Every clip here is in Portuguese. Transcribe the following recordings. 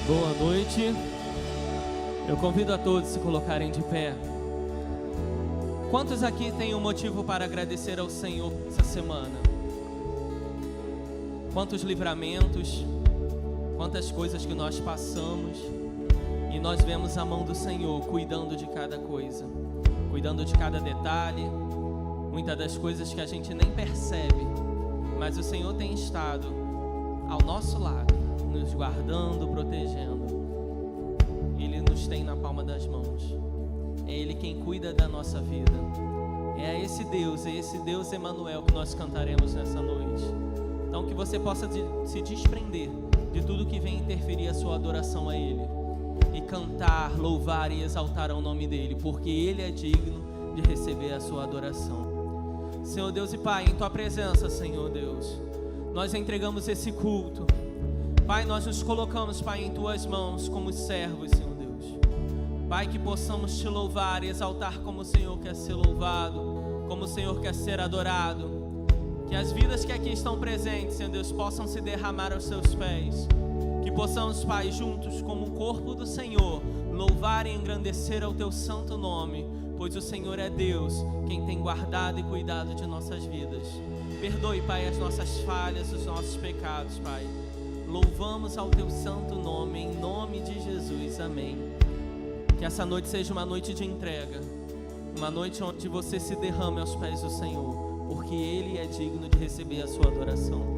Boa noite. Eu convido a todos a se colocarem de pé. Quantos aqui têm um motivo para agradecer ao Senhor essa semana? Quantos livramentos, quantas coisas que nós passamos e nós vemos a mão do Senhor cuidando de cada coisa, cuidando de cada detalhe, muitas das coisas que a gente nem percebe, mas o Senhor tem estado ao nosso lado, nos guardando, protegendo. Ele nos tem na palma das mãos. É Ele quem cuida da nossa vida. É esse Deus Emanuel que nós cantaremos nessa noite. Então que você possa se desprender de tudo que vem interferir a sua adoração a Ele e cantar, louvar e exaltar ao nome dEle, porque Ele é digno de receber a sua adoração. Senhor Deus e Pai, em Tua presença, Senhor Deus, nós entregamos esse culto. Pai, nós nos colocamos, Pai, em Tuas mãos como servos, Senhor Deus. Pai, que possamos Te louvar e exaltar como o Senhor quer ser louvado, como o Senhor quer ser adorado. Que as vidas que aqui estão presentes, Senhor Deus, possam se derramar aos Seus pés. Que possamos, Pai, juntos, como o corpo do Senhor, louvar e engrandecer ao Teu santo nome, pois o Senhor é Deus, quem tem guardado e cuidado de nossas vidas. Perdoe, Pai, as nossas falhas, os nossos pecados, Pai. Louvamos ao Teu santo nome, em nome de Jesus, amém. Que essa noite seja uma noite de entrega, uma noite onde você se derrame aos pés do Senhor, porque Ele é digno de receber a sua adoração.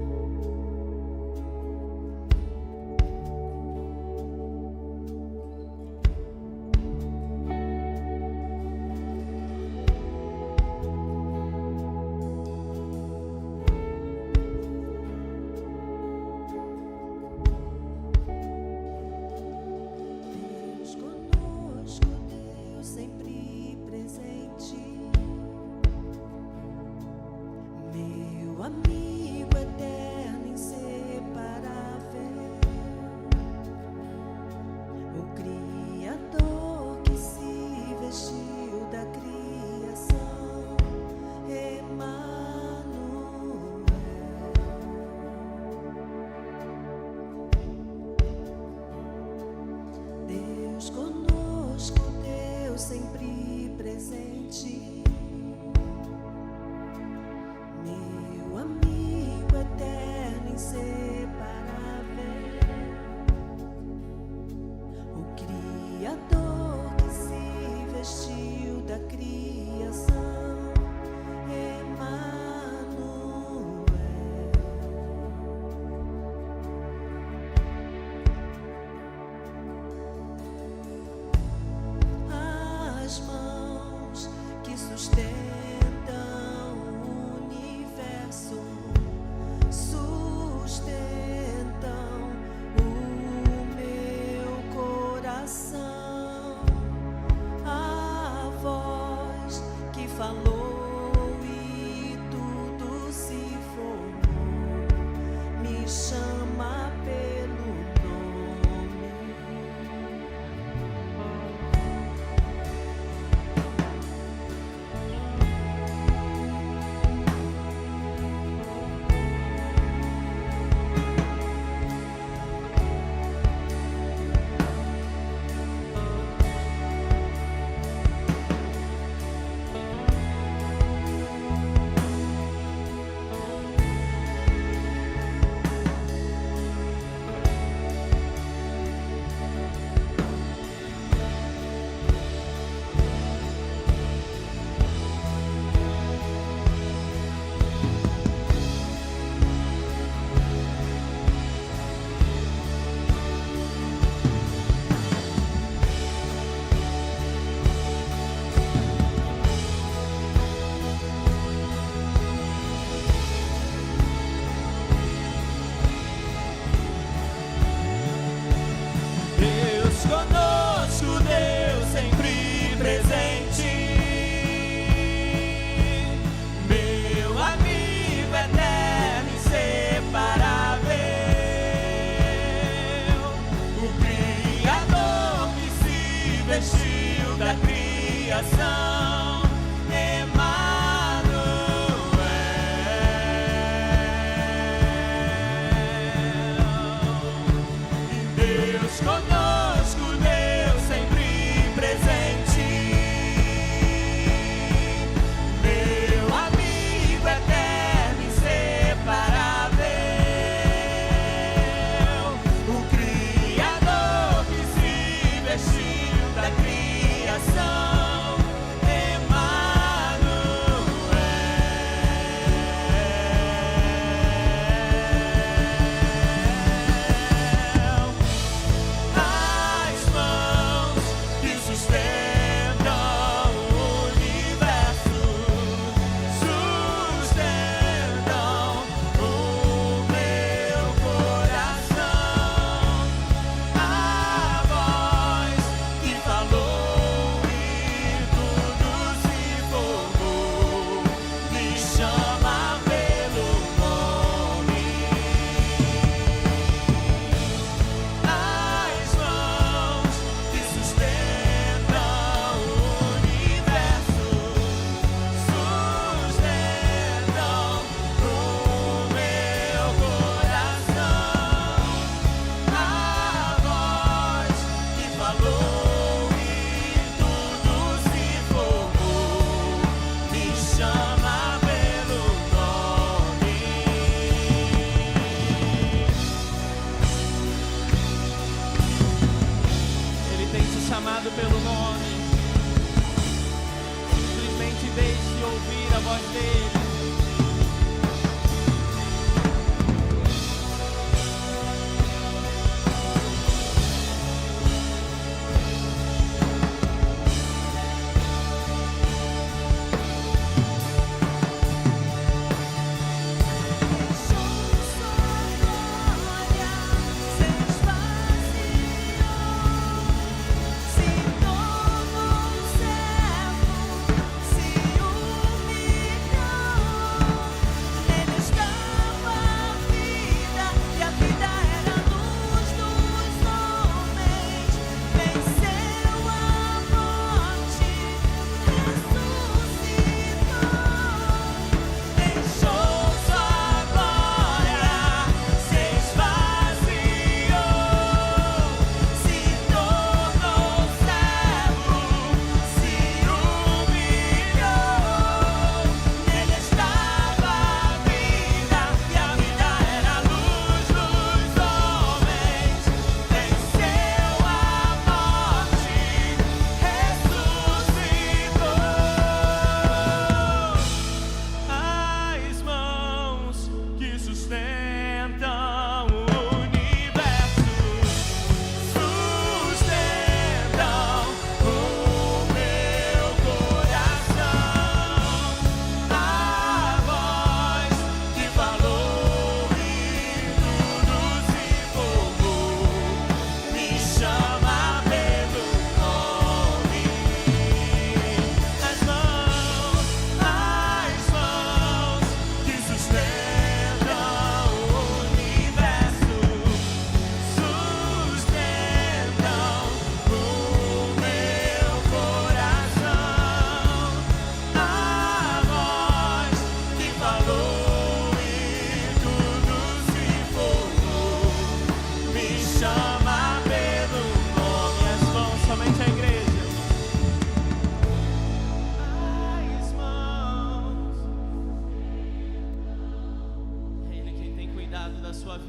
Deus conosco.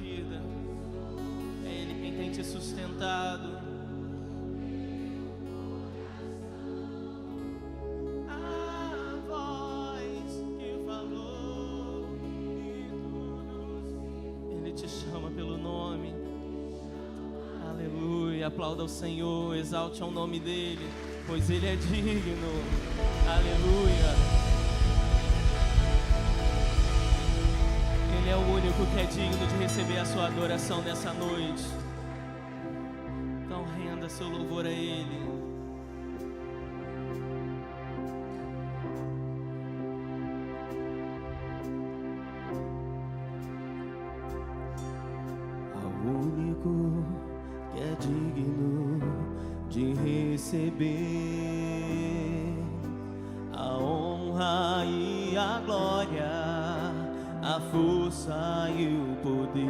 vida. É Ele quem tem te sustentado. A voz que falou e todos. Ele te chama pelo nome. Aleluia. Aplauda o Senhor, exalte ao nome dele, pois Ele é digno. Aleluia. Ele é o único que é digno de receber a sua adoração nessa noite. Então renda seu louvor a Ele. Ao único que é digno de receber a honra e a glória, a força e o poder,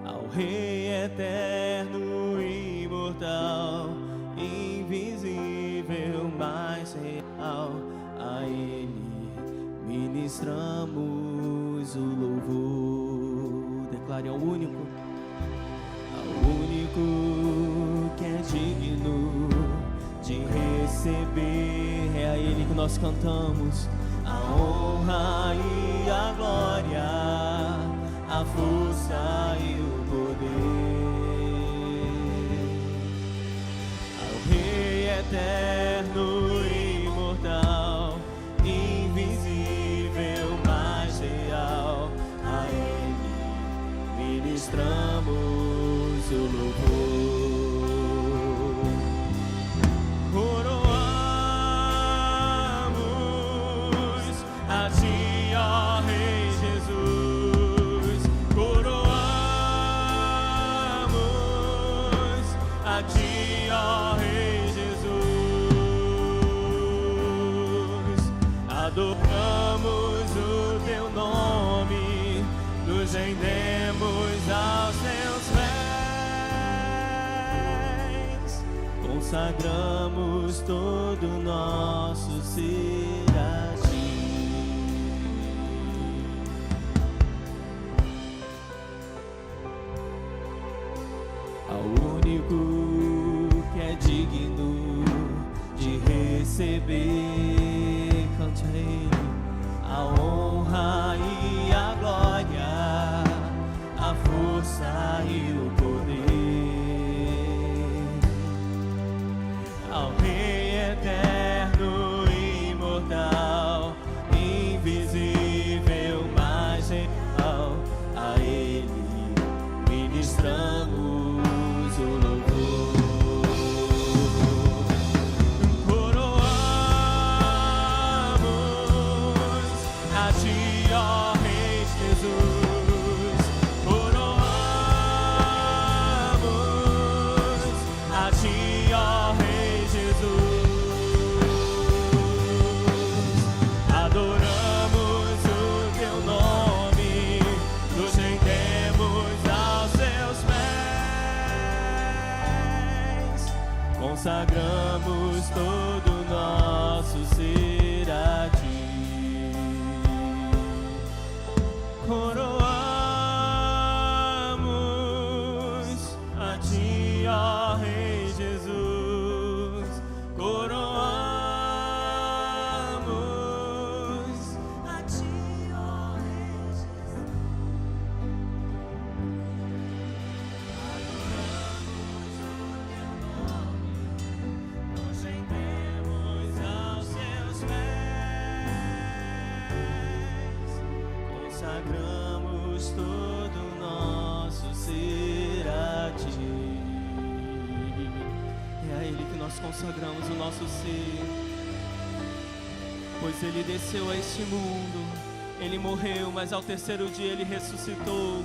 ao Rei eterno, imortal, invisível, mais real, a Ele ministramos o louvor. Declare ao único que é digno de receber, é a Ele que nós cantamos a honra e a glória, a força e o poder, ao Rei eterno, imortal, invisível, mais real, a Ele ministramos o louvor. Adoramos o teu nome, nos rendemos aos teus pés, consagramos todo o nosso ser a ti. Ao único que é digno de receber, cante a Ele a honra e a glória, a força e o poder, ao Rei eterno, imortal, invisível, mais real, a Ele ministramos o louvor. Consagramos todo o nosso ser a ti. Coroamos a ti, ó Rei Jesus. Coroamos a ti, ó Rei Jesus. Consagramos todo o nosso ser a ti. É a Ele que nós consagramos o nosso ser, pois Ele desceu a este mundo, Ele morreu, mas ao terceiro dia Ele ressuscitou.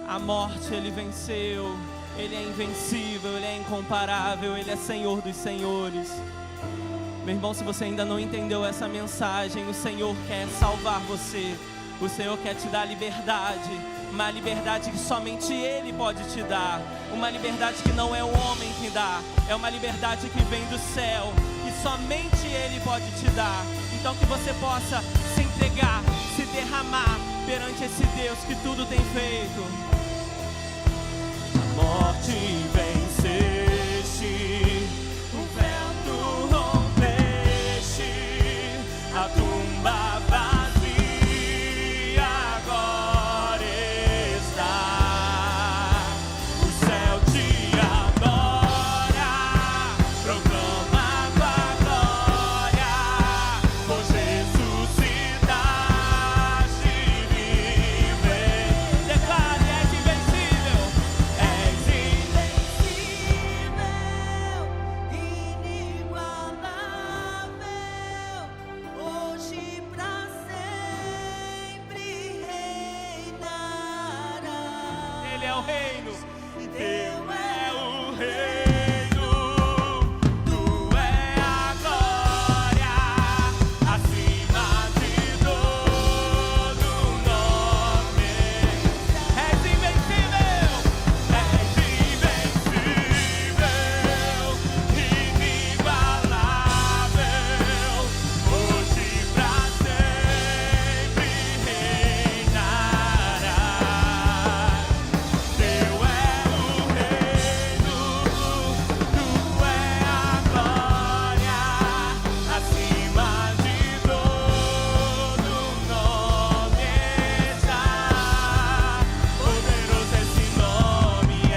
A morte Ele venceu, Ele é invencível, Ele é incomparável, Ele é Senhor dos senhores. Meu irmão, se você ainda não entendeu essa mensagem, o Senhor quer salvar você. O Senhor quer te dar liberdade, uma liberdade que somente Ele pode te dar, uma liberdade que não é o homem que dá, é uma liberdade que vem do céu, que somente Ele pode te dar. Então que você possa se entregar, se derramar, perante esse Deus que tudo tem feito. A morte venceste, o vento rompeste, a tumba vazia agora está. O céu te adora, proclama tua glória, pois ressuscitaste e vives. Declare: és invencível, és invencível, inigualável, hoje pra sempre reinará. Ele é o reino, teu é o reino, tu é a glória, acima de todo nome. És invencível, inigualável, hoje pra sempre reinará. Teu é o reino, tu é a glória, acima de todo nome está. Poderoso esse nome é,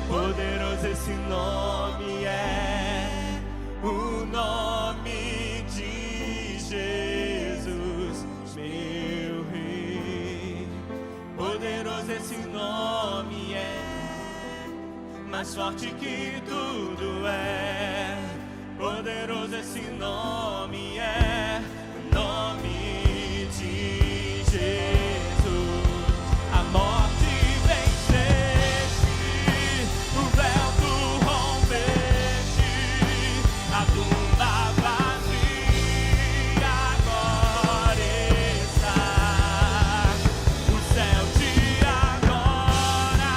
poderoso esse nome é, o nome de Jesus, meu Rei. Poderoso esse nome é, mais forte que tudo é. Poderoso esse nome é, o nome de Jesus. A morte venceste, o vento rompeste, a tumba vazia agora está. O céu te adora,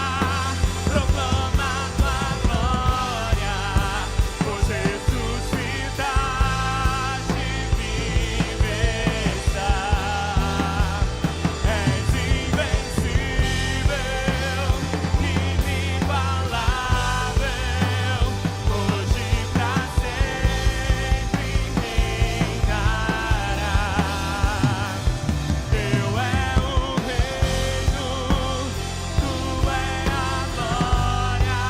proclama tua glória, pois ressuscitaste e vives. És invencível, inigualável, hoje pra sempre reinará. Teu é o reino, tu é a glória,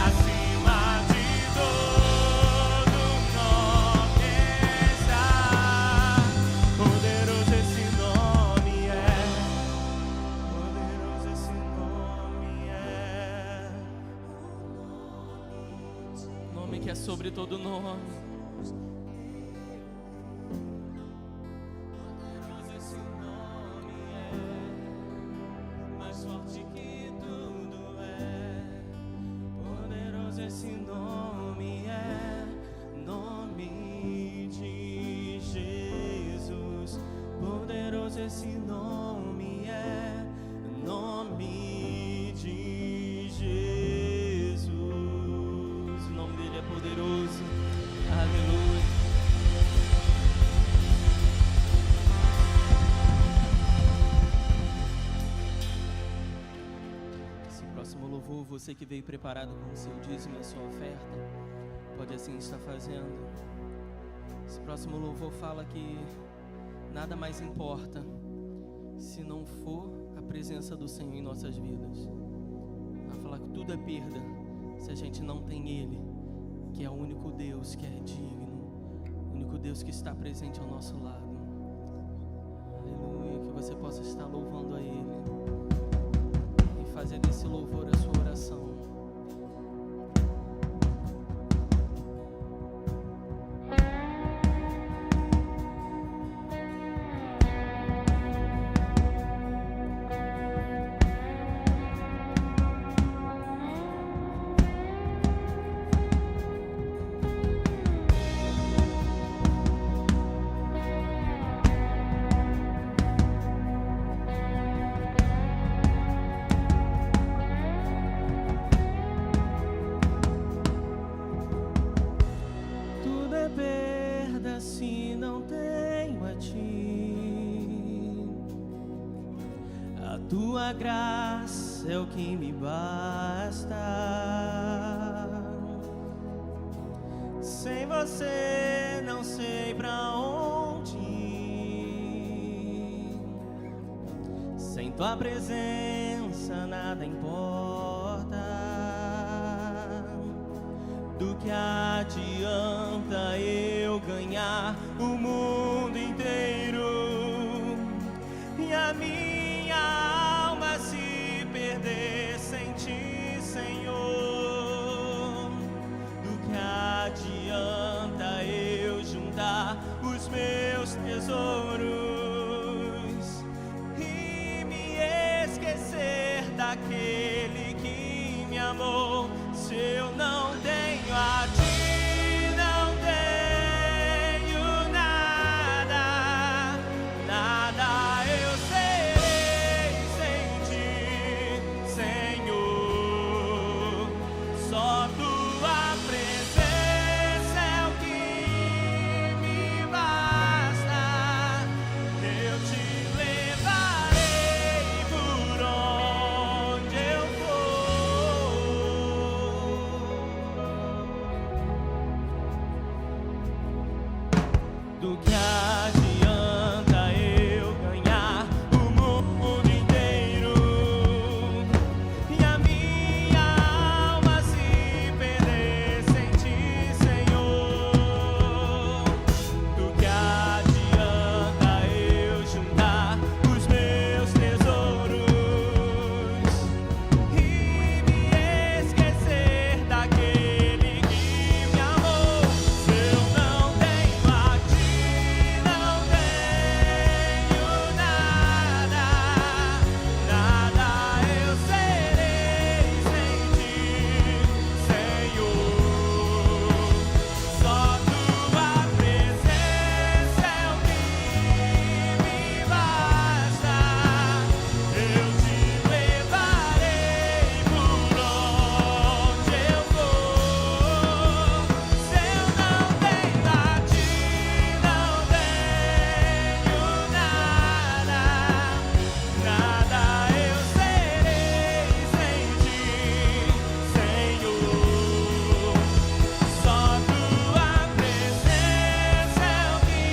acima de todo nome está. Poderoso esse nome é, poderoso esse nome é. Nome que é sobre todo nome. Poderoso esse nome é, mais forte que tudo é. Poderoso esse nome é, nome de Jesus. Poderoso esse nome é, nome de Jesus. O nome dele é poderoso. Aleluia. Esse próximo louvor, você que veio preparado com o seu dízimo e a sua oferta, pode assim estar fazendo. Esse próximo louvor fala que nada mais importa se não for a presença do Senhor em nossas vidas. Vai falar que tudo é perda se a gente não tem Ele, que é o único Deus que é digno, o único Deus que está presente ao nosso lado. Aleluia, que você possa estar louvando a Ele e fazer desse louvor a sua oração. tua graça é o que me basta. Sem você não sei pra onde ir. Sem tua presença nada importa. Do que adianta eu ganhar o mundo inteiro e a minha alma se perder sem ti, Senhor? Do que adianta eu juntar os meus tesouros e me esquecer daquele que me amou? Se eu não tenho a ti, não tenho nada, nada eu serei sem ti, Senhor. Só tua presença é o que me basta. Eu te levarei por onde eu for. Do que adianta eu ganhar o mundo inteiro e a minha alma se perder sem ti, Senhor? Do que adianta eu juntar os meus tesouros e me esquecer daquele que me amou? Se eu não tenho a ti, não tenho nada, nada eu serei sem ti, Senhor. Só tua presença é o que me basta. Eu te levarei por onde eu for. Se eu não tenho a ti, não tenho nada, nada eu serei sem ti, Senhor. Só tua presença é o que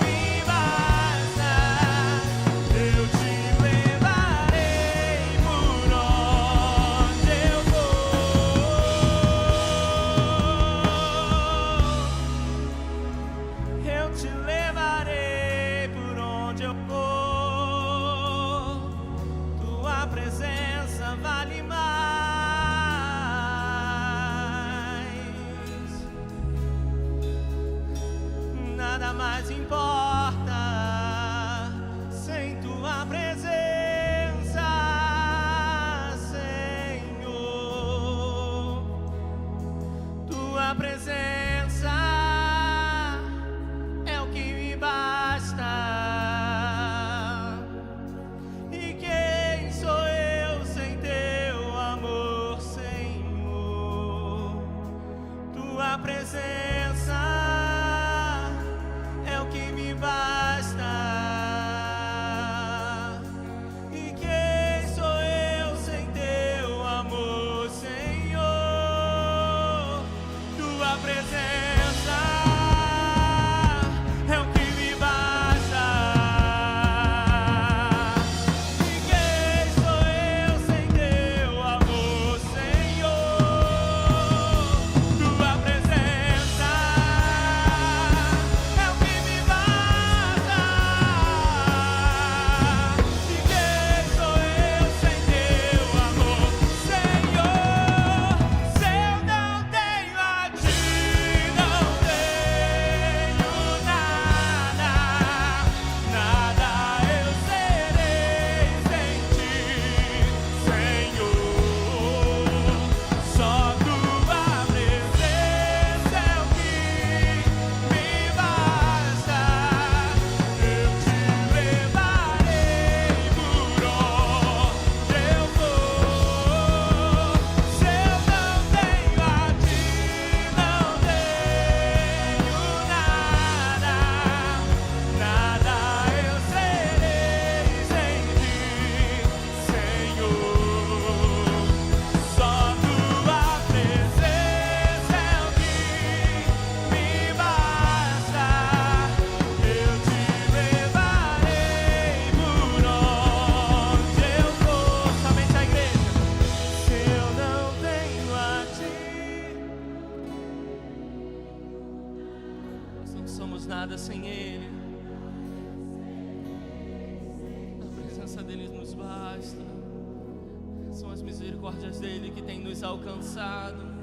me basta. Eu te levarei por onde eu for. Eu te levarei por onde eu for. Tua presença vale mais. Nada mais importa sem tua presença, Senhor. Tua presença é o que me basta. E quem sou eu sem teu amor, Senhor? Tua presença é o que me basta. nada sem Ele. A presença dEle nos basta. São as misericórdias dEle que têm nos alcançado.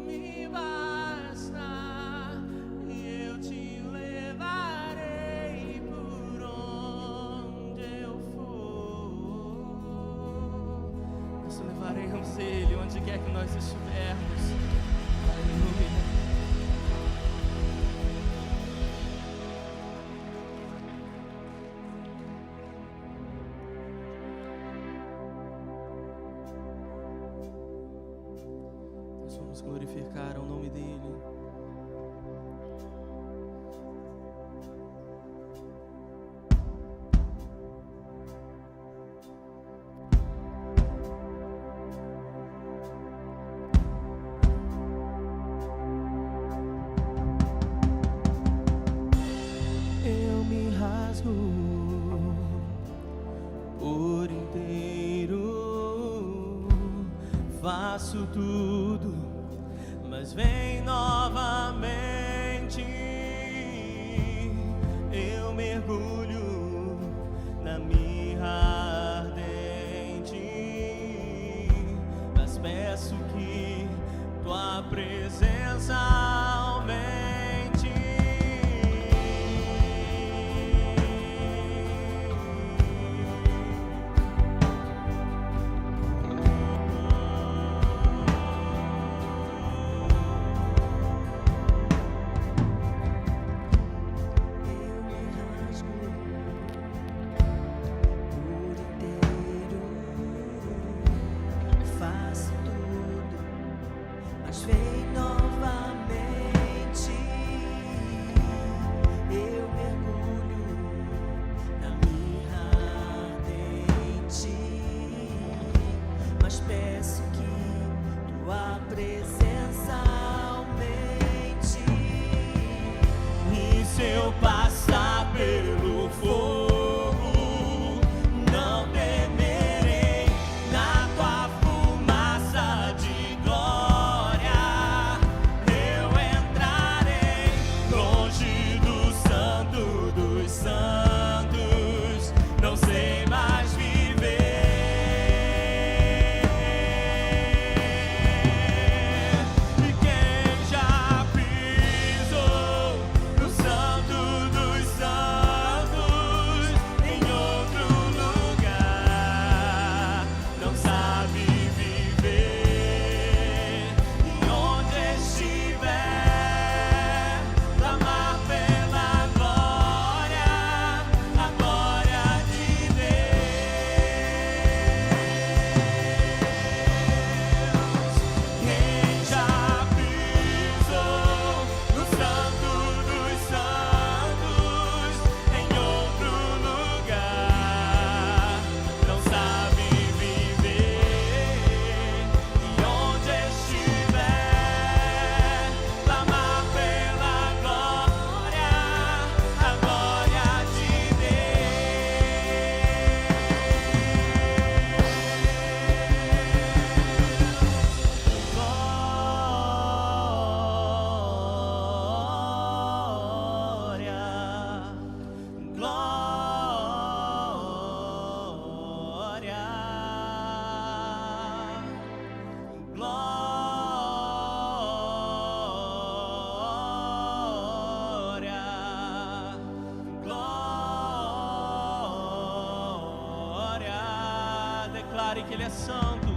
Me basta e eu te levarei por onde eu for. Nós levaremos Ele onde quer que nós estivermos. Aleluia. Nós vamos glorificar o nome dEle. Eu me rasgo por inteiro, faço tudo, mas vem novamente. Eu mergulho na mirra ardente, mas peço que tua presença aumente. Vem novamente, eu mergulho na mirra ardente, mas peço que tua presença aumente. E se eu passar pelo fogo, não temerei, na tua fumaça de glória eu entrarei, longe do santo dos santos, não sei mais viver. E quem já pisou no santo dos santos, em outro lugar, não sabe viver. E onde estiver, clamar pela glória, a glória de Deus. Quem já pisou no santo dos santos, em outro lugar, não sabe viver. E onde estiver, clamar pela glória, a glória de Glória. Declare que Ele é santo.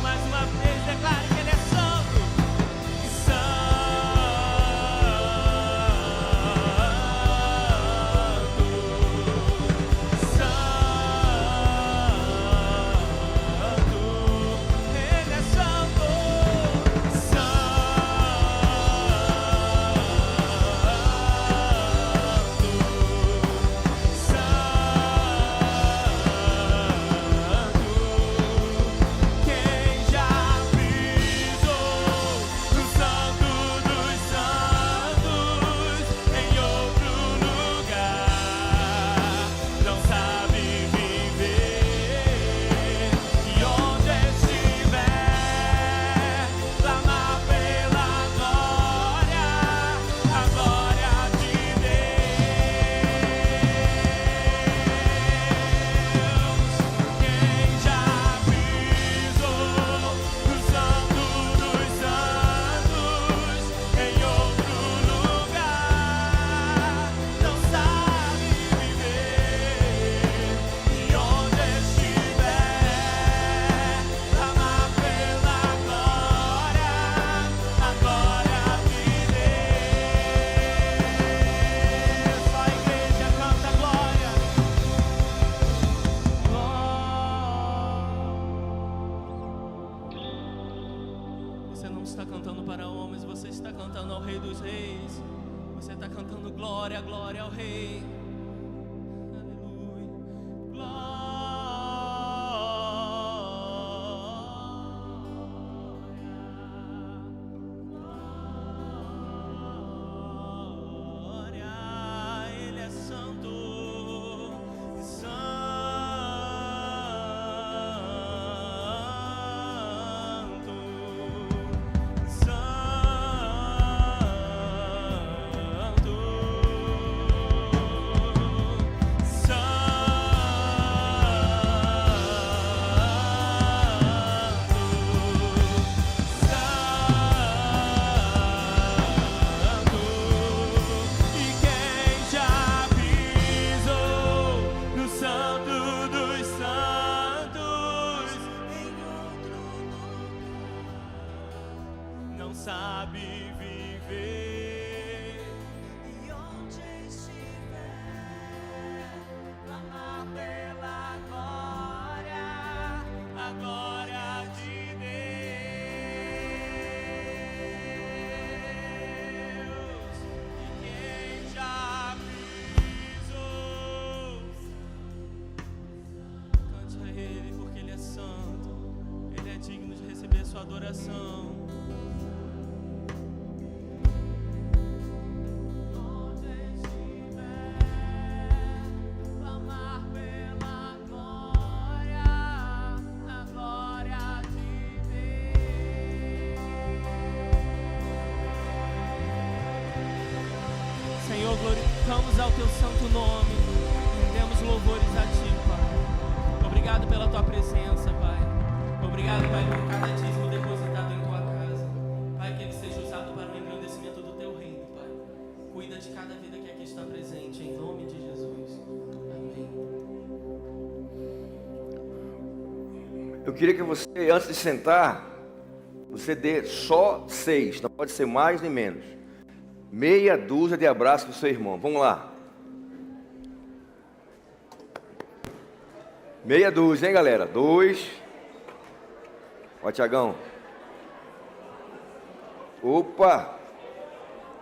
Mais uma vez, declare que Ele é santo. Santo. Você não está cantando para homens, você está cantando ao Rei dos Reis. Você está cantando glória, glória ao Rei. Sua adoração. Onde estiver, clamar pela glória, a glória de Deus. Senhor, glorificamos ao teu santo nome, rendemos louvores a ti, Pai. Obrigado pela tua presença, Pai. Obrigado, Pai, por cada dízimo depositado em tua casa. Pai, que ele seja usado para o engrandecimento do teu reino, Pai. Cuida de cada vida que aqui está presente, em nome de Jesus. Amém. Eu queria que você, antes de sentar, você dê só 6, não pode ser mais nem menos. Meia dúzia de abraços para o seu irmão. Vamos lá. Meia dúzia, hein, galera? 2. Ó, Tiagão. Opa!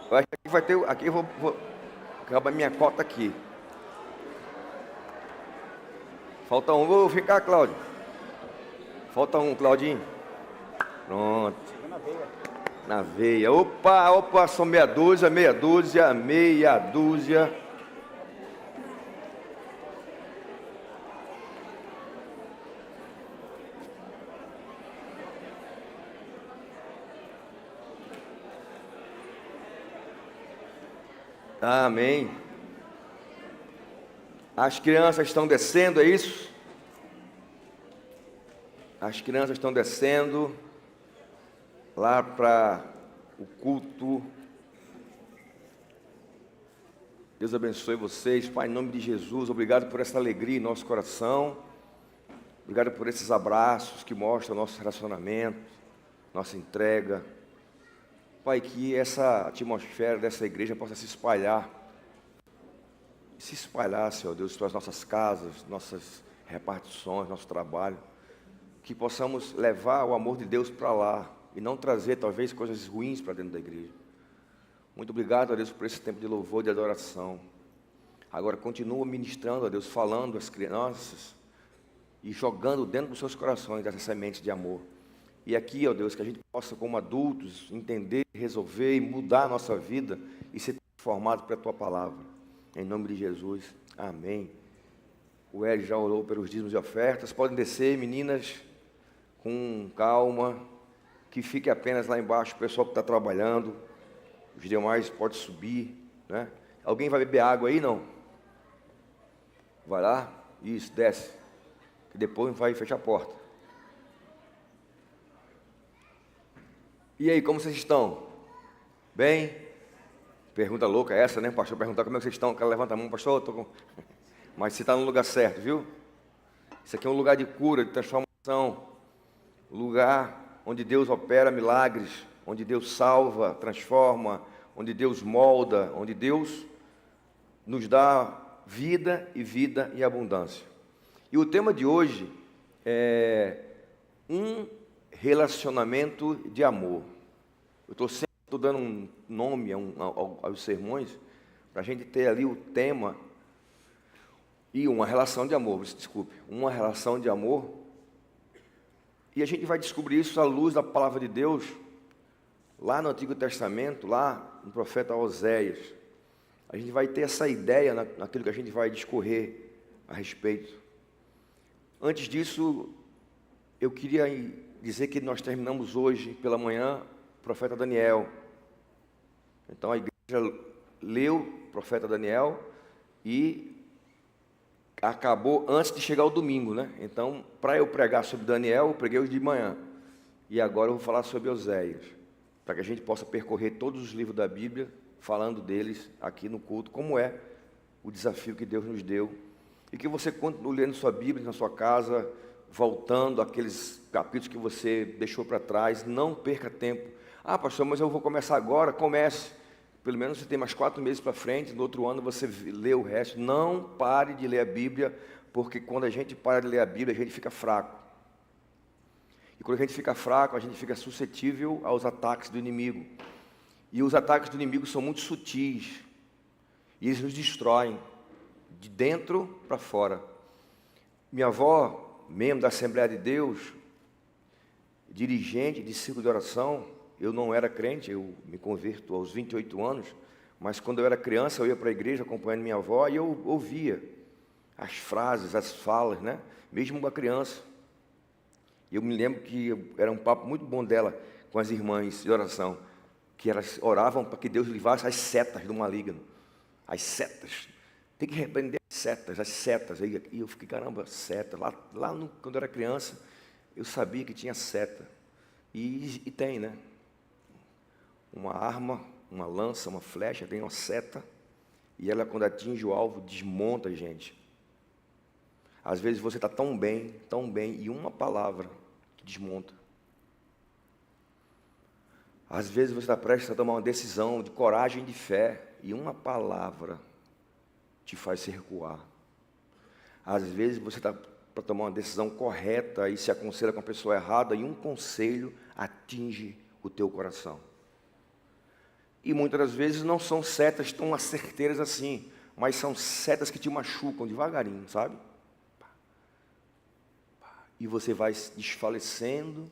Eu acho que aqui vai ter. Aqui eu vou acabar minha cota aqui. Falta um. Vou ficar, Cláudio. Falta um, Claudinho. Pronto. Na veia. Opa, opa, são meia dúzia, meia dúzia, meia dúzia. Amém. As crianças estão descendo, é isso? As crianças estão descendo lá para o culto. Deus abençoe vocês, Pai, em nome de Jesus. Obrigado por essa alegria em nosso coração. Obrigado por esses abraços que mostram nosso relacionamento, nossa entrega. Pai, que essa atmosfera dessa igreja possa se espalhar, Senhor Deus, para as nossas casas, nossas repartições, nosso trabalho, que possamos levar o amor de Deus para lá e não trazer, talvez, coisas ruins para dentro da igreja. Muito obrigado, ó Deus, por esse tempo de louvor e de adoração. Agora, continua ministrando, ó Deus, falando às crianças e jogando dentro dos seus corações essa semente de amor. E aqui, ó Deus, que a gente possa, como adultos, entender, resolver e mudar a nossa vida e ser transformado pela Tua Palavra. Em nome de Jesus, amém. O Hélio já orou pelos dízimos e ofertas. Podem descer, meninas, com calma, que fique apenas lá embaixo o pessoal que está trabalhando. Os demais podem subir, né? Alguém vai beber água aí, não? Vai lá, isso, desce, que depois vai fechar a porta. E aí, como vocês estão? Bem? Pergunta louca essa, né? Pastor perguntar como é que vocês estão. O cara levanta a mão, pastor, tô com... Mas você está no lugar certo, viu? Isso aqui é um lugar de cura, de transformação. Lugar onde Deus opera milagres, onde Deus salva, transforma, onde Deus molda, onde Deus nos dá vida e abundância. E o tema de hoje é um relacionamento de amor. Eu estou dando um nome aos sermões, para a gente ter ali o tema e uma relação de amor, desculpe, uma relação de amor. E a gente vai descobrir isso à luz da palavra de Deus, lá no Antigo Testamento, lá no profeta Oséias. A gente vai ter essa ideia naquilo que a gente vai discorrer a respeito. Antes disso, eu queria dizer que nós terminamos hoje, pela manhã, o profeta Daniel. Então a igreja leu o profeta Daniel e acabou antes de chegar o domingo, né? Então, para eu pregar sobre Daniel, eu preguei hoje de manhã. E agora eu vou falar sobre Oséias, para que a gente possa percorrer todos os livros da Bíblia, falando deles aqui no culto, como é o desafio que Deus nos deu. E que você continue lendo sua Bíblia na sua casa, voltando àqueles capítulos que você deixou para trás. Não perca tempo. Ah, pastor, mas eu vou começar agora. Comece. Pelo menos você tem mais 4 meses para frente. No outro ano você lê o resto. Não pare de ler a Bíblia, porque quando a gente para de ler a Bíblia, a gente fica fraco. E quando a gente fica fraco, a gente fica suscetível aos ataques do inimigo. E os ataques do inimigo são muito sutis. E eles nos destroem, de dentro para fora. Minha avó, membro da Assembleia de Deus, dirigente de círculo de oração, eu não era crente, eu me converto aos 28 anos, mas quando eu era criança, eu ia para a igreja acompanhando minha avó e eu ouvia as frases, as falas, né? Mesmo uma criança. E eu me lembro que era um papo muito bom dela com as irmãs de oração, que elas oravam para que Deus livrasse as setas do maligno. As setas. Tem que repreender as setas. E eu fiquei, caramba, seta. Quando eu era criança, eu sabia que tinha seta. E tem, né? Uma arma, uma lança, uma flecha, tem uma seta. E ela, quando atinge o alvo, desmonta a gente. Às vezes você está tão bem, e uma palavra que desmonta. Às vezes você está prestes a tomar uma decisão de coragem e de fé, e uma palavra te faz se recuar. Às vezes você está para tomar uma decisão correta e se aconselha com a pessoa errada, e um conselho atinge o teu coração. E muitas das vezes não são setas tão certeiras assim, mas são setas que te machucam devagarinho, sabe? E você vai desfalecendo,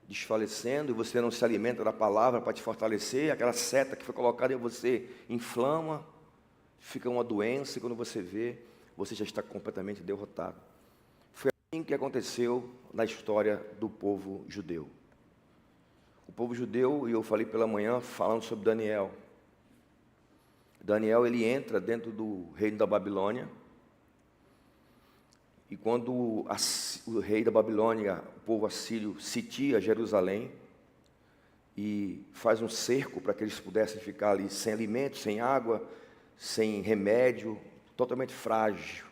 e você não se alimenta da palavra para te fortalecer. Aquela seta que foi colocada em você inflama, fica uma doença, e quando você vê, você já está completamente derrotado. Foi assim que aconteceu na história do povo judeu. O povo judeu, e eu falei pela manhã, falando sobre Daniel. Daniel, ele entra dentro do reino da Babilônia, e quando o rei da Babilônia, o povo assírio, sitia Jerusalém e faz um cerco para que eles pudessem ficar ali sem alimento, sem água, sem remédio, totalmente frágil,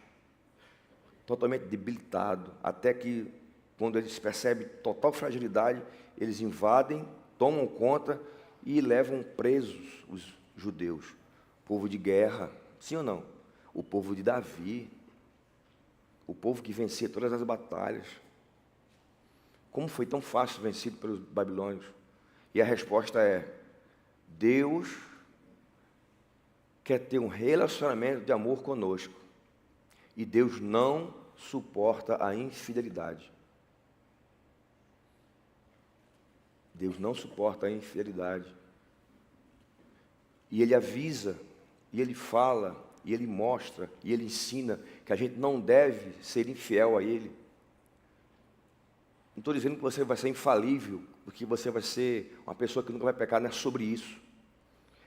totalmente debilitado, até que, quando eles percebem total fragilidade, eles invadem, tomam conta e levam presos os judeus. Povo de guerra, sim ou não? O povo de Davi, o povo que vencia todas as batalhas. Como foi tão fácil vencido pelos babilônios? E a resposta é: Deus quer ter um relacionamento de amor conosco. E Deus não suporta a infidelidade. Deus não suporta a infidelidade. E Ele avisa, e Ele fala, e Ele mostra, e Ele ensina que a gente não deve ser infiel a Ele. Não estou dizendo que você vai ser infalível, porque você vai ser uma pessoa que nunca vai pecar, não é sobre isso.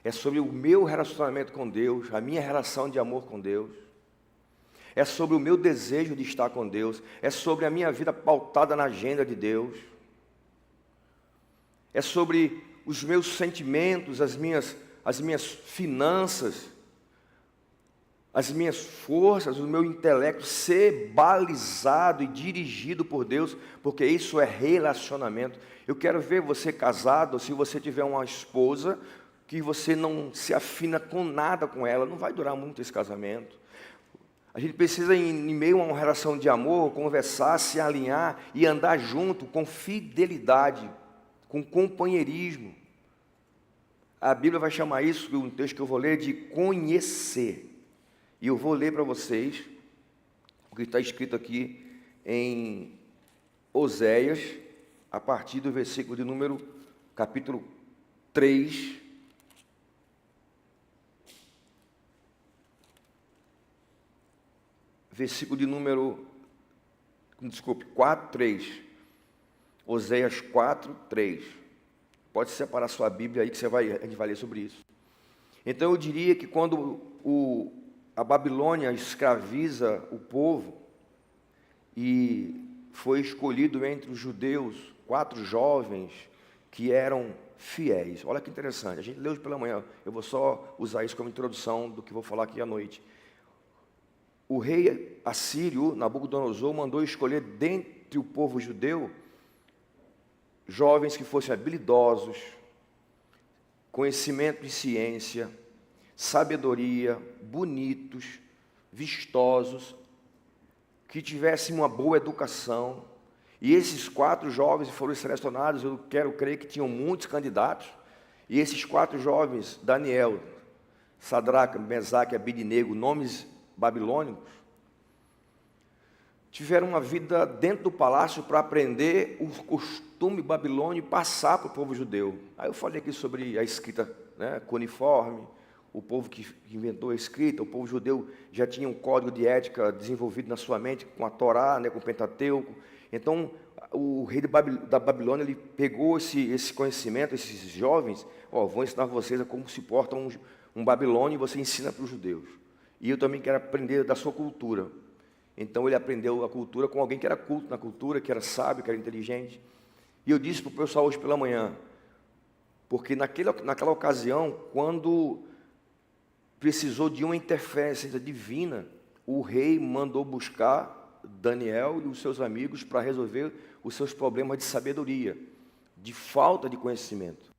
É sobre o meu relacionamento com Deus, a minha relação de amor com Deus. É sobre o meu desejo de estar com Deus. É sobre a minha vida pautada na agenda de Deus. É sobre os meus sentimentos, as minhas finanças, as minhas forças, o meu intelecto ser balizado e dirigido por Deus, porque isso é relacionamento. Eu quero ver você casado, se você tiver uma esposa, que você não se afina com nada com ela, não vai durar muito esse casamento. A gente precisa, em meio a uma relação de amor, conversar, se alinhar e andar junto com fidelidade, com companheirismo. A Bíblia vai chamar isso, um texto que eu vou ler, de conhecer. E eu vou ler para vocês o que está escrito aqui em Oséias, a partir do versículo de número, capítulo 3, versículo de número, 4, 3. Oséias 4, 3. Pode separar sua Bíblia aí que a gente vai ler sobre isso. Então eu diria que quando a Babilônia escraviza o povo e foi escolhido entre os judeus 4 jovens que eram fiéis. Olha que interessante, a gente leu hoje pela manhã, eu vou só usar isso como introdução do que vou falar aqui à noite. O rei assírio, Nabucodonosor, mandou escolher dentre o povo judeu jovens que fossem habilidosos, conhecimento de ciência, sabedoria, bonitos, vistosos, que tivessem uma boa educação. E esses 4 jovens foram selecionados, eu quero crer que tinham muitos candidatos, e esses 4 jovens, Daniel, Sadraca, Mesaque e Abednego, nomes babilônicos, tiveram uma vida dentro do palácio para aprender o costume babilônio e passar para o povo judeu. Aí eu falei aqui sobre a escrita, né, cuneiforme, o povo que inventou a escrita, o povo judeu já tinha um código de ética desenvolvido na sua mente com a Torá, né, com o Pentateuco. Então, o rei da Babilônia, ele pegou esse conhecimento, esses jovens, vou ensinar vocês a como se porta um babilônio, e você ensina para os judeus. E eu também quero aprender da sua cultura. Então ele aprendeu a cultura com alguém que era culto na cultura, que era sábio, que era inteligente. E eu disse para o pessoal hoje pela manhã, porque naquela ocasião, quando precisou de uma interferência divina, o rei mandou buscar Daniel e os seus amigos para resolver os seus problemas de sabedoria, de falta de conhecimento.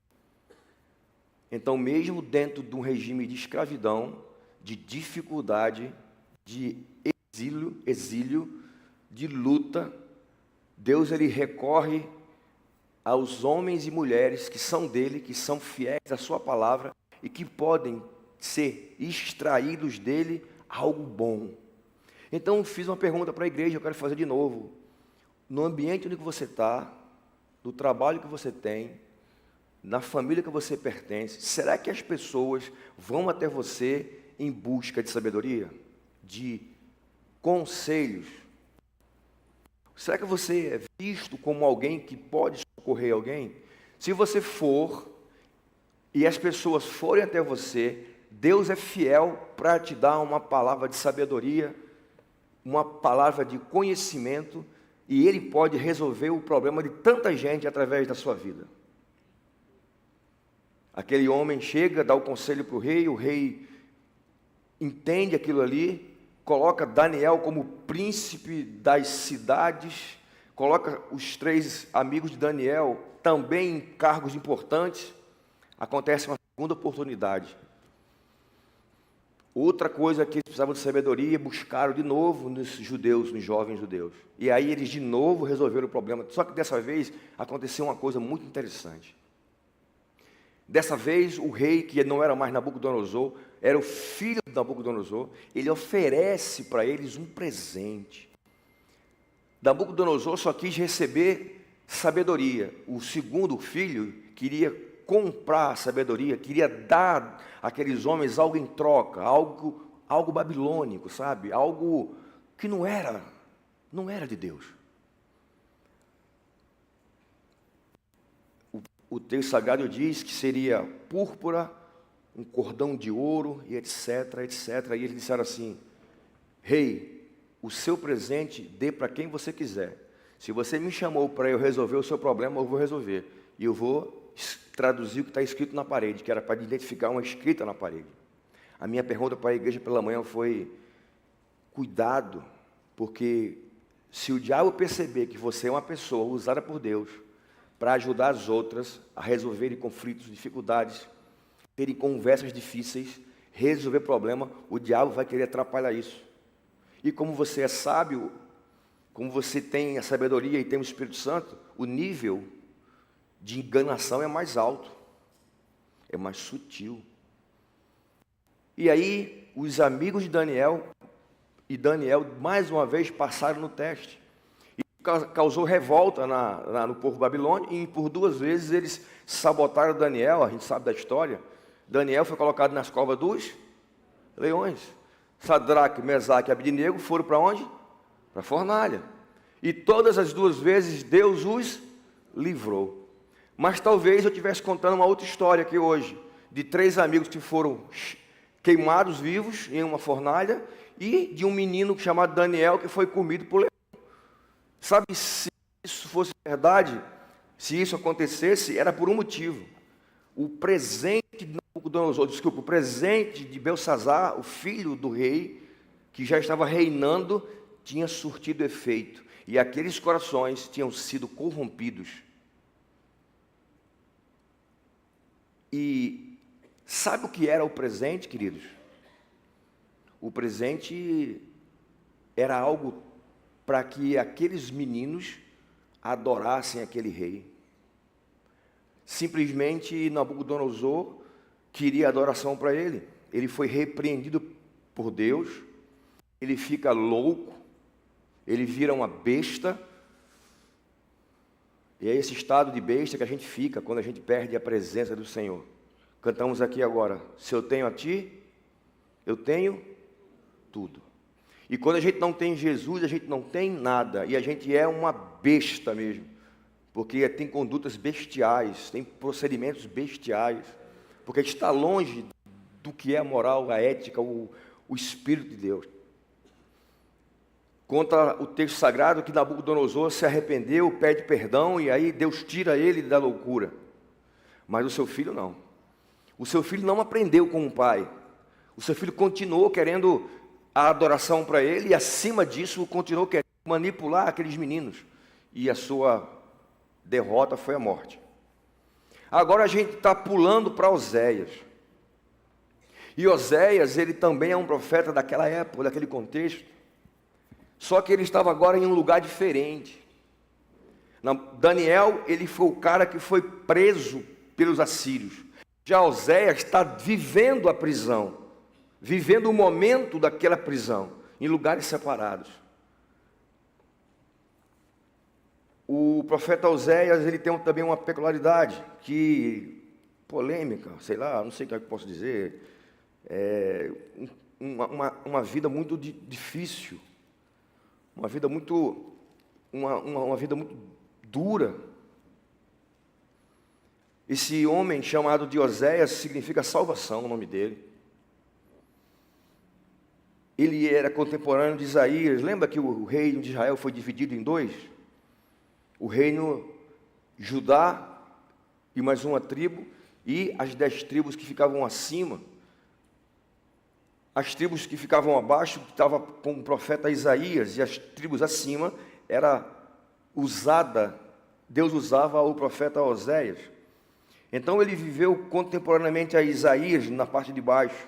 Então, mesmo dentro de um regime de escravidão, de dificuldade, de exílio, de luta, Deus ele recorre aos homens e mulheres que são dele, que são fiéis à sua palavra e que podem ser extraídos dele algo bom. Então, fiz uma pergunta para a igreja, eu quero fazer de novo. No ambiente onde você está, no trabalho que você tem, na família que você pertence, será que as pessoas vão até você em busca de sabedoria? De conselhos? Será que você é visto como alguém que pode socorrer alguém? Se você for, e as pessoas forem até você, Deus é fiel para te dar uma palavra de sabedoria, uma palavra de conhecimento, e Ele pode resolver o problema de tanta gente através da sua vida. Aquele homem chega, dá o conselho para o rei entende aquilo ali, coloca Daniel como príncipe das cidades, coloca os 3 amigos de Daniel também em cargos importantes. Acontece uma segunda oportunidade. Outra coisa que eles precisavam de sabedoria, buscaram de novo nos judeus, nos jovens judeus. E aí eles de novo resolveram o problema. Só que dessa vez aconteceu uma coisa muito interessante. Dessa vez o rei, que não era mais Nabucodonosor, era o filho de Nabucodonosor, ele oferece para eles um presente. Nabucodonosor só quis receber sabedoria. O segundo filho queria comprar a sabedoria, queria dar àqueles homens algo em troca, algo babilônico, sabe? Algo que não era de Deus. O texto sagrado diz que seria púrpura, um cordão de ouro e etc, etc. E eles disseram assim: rei, o seu presente dê para quem você quiser. Se você me chamou para eu resolver o seu problema, eu vou resolver. E eu vou traduzir o que está escrito na parede, que era para identificar uma escrita na parede. A minha pergunta para a igreja pela manhã foi: cuidado, porque se o diabo perceber que você é uma pessoa usada por Deus para ajudar as outras a resolverem conflitos, dificuldades, terem conversas difíceis, resolver problema, o diabo vai querer atrapalhar isso. E como você é sábio, como você tem a sabedoria e tem o Espírito Santo, o nível de enganação é mais alto. é mais sutil. E aí, os amigos de Daniel e Daniel, mais uma vez, passaram no teste. E causou revolta no povo babilônico, e por 2 vezes eles sabotaram Daniel, a gente sabe da história. Daniel foi colocado nas covas dos leões. Sadraque, Mesaque e Abednego foram para onde? Para a fornalha. E todas as 2 vezes Deus os livrou. Mas talvez eu estivesse contando uma outra história aqui hoje, de 3 amigos que foram queimados vivos em uma fornalha, e de um menino chamado Daniel que foi comido por leão. Sabe, se isso fosse verdade, se isso acontecesse, era por um motivo. O presente de Nabucodonosor, o presente de Belsazar, o filho do rei, que já estava reinando, tinha surtido efeito. E aqueles corações tinham sido corrompidos. E sabe o que era o presente, queridos? O presente era algo para que aqueles meninos adorassem aquele rei. Simplesmente Nabucodonosor queria adoração para ele. Ele foi repreendido por Deus, ele fica louco, ele vira uma besta. E é esse estado de besta que a gente fica quando a gente perde a presença do Senhor. Cantamos aqui agora: se eu tenho a Ti, eu tenho tudo. E quando a gente não tem Jesus, a gente não tem nada, e a gente é uma besta mesmo, porque tem condutas bestiais, tem procedimentos bestiais, porque a gente está longe do que é a moral, a ética, o Espírito de Deus. Conta o texto sagrado que Nabucodonosor se arrependeu, pede perdão, e aí Deus tira ele da loucura. Mas o seu filho não. O seu filho não aprendeu com o pai. O seu filho continuou querendo a adoração para ele, e acima disso continuou querendo manipular aqueles meninos. E a sua derrota foi a morte. Agora a gente está pulando para Oséias. E Oséias, ele também é um profeta daquela época, daquele contexto. Só que ele estava agora em um lugar diferente. Daniel, ele foi o cara que foi preso pelos assírios. Já Oséias está vivendo a prisão, vivendo o momento daquela prisão, em lugares separados. O profeta Oséias, ele tem também uma peculiaridade, polêmica, sei lá, não sei o que eu posso dizer, uma vida muito difícil, uma vida muito dura. Esse homem chamado de Oséias significa salvação, o nome dele. Ele era contemporâneo de Isaías. Lembra que o reino de Israel foi dividido em 2? O reino Judá e mais uma tribo, e as 10 tribos que ficavam acima. As tribos que ficavam abaixo, que estavam com o profeta Isaías, e as tribos acima, Deus usava o profeta Oséias. Então ele viveu contemporaneamente a Isaías na parte de baixo.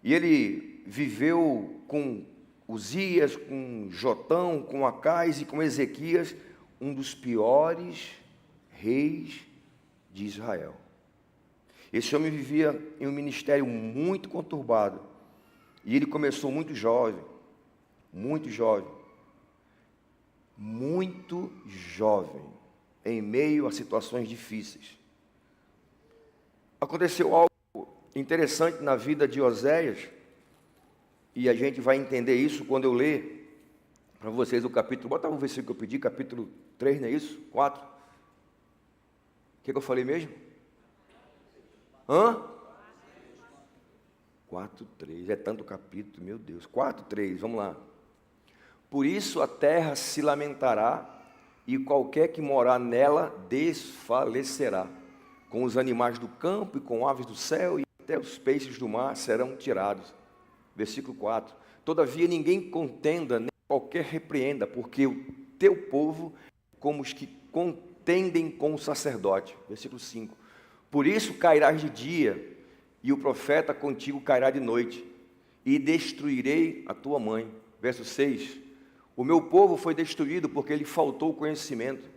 E ele viveu com Uzias, com Jotão, com Acais e com Ezequias, um dos piores reis de Israel. Esse homem vivia em um ministério muito conturbado. E ele começou muito jovem, em meio a situações difíceis. Aconteceu algo interessante na vida de Oséias, e a gente vai entender isso quando eu ler para vocês o capítulo, bota o versículo que eu pedi, capítulo 3, não é isso? 4. O que eu falei mesmo? 4:3, é tanto capítulo, meu Deus. 4:3, vamos lá. Por isso a terra se lamentará, e qualquer que morar nela desfalecerá. Com os animais do campo e com aves do céu, e até os peixes do mar serão tirados. Versículo 4. Todavia ninguém contenda, nem qualquer repreenda, porque o teu povo é como os que contendem com o sacerdote. Versículo 5. Por isso cairás de dia, e o profeta contigo cairá de noite, e destruirei a tua mãe. Verso 6. O meu povo foi destruído porque lhe faltou conhecimento.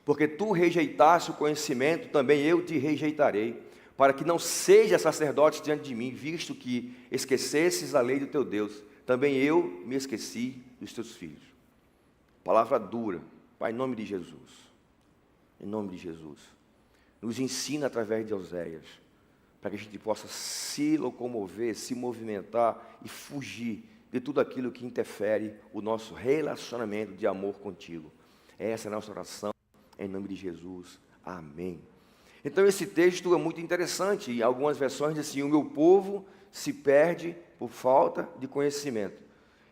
Porque tu rejeitaste o conhecimento, também eu te rejeitarei. para que não seja sacerdote diante de mim, visto que esquecesses a lei do teu Deus, também eu me esqueci dos teus filhos. Palavra dura. Pai, em nome de Jesus, em nome de Jesus, nos ensina através de Oséias, para que a gente possa se locomover, se movimentar e fugir de tudo aquilo que interfere o nosso relacionamento de amor contigo. Essa é a nossa oração, em nome de Jesus. Amém. Então esse texto é muito interessante. Em algumas versões diz assim: o meu povo se perde por falta de conhecimento.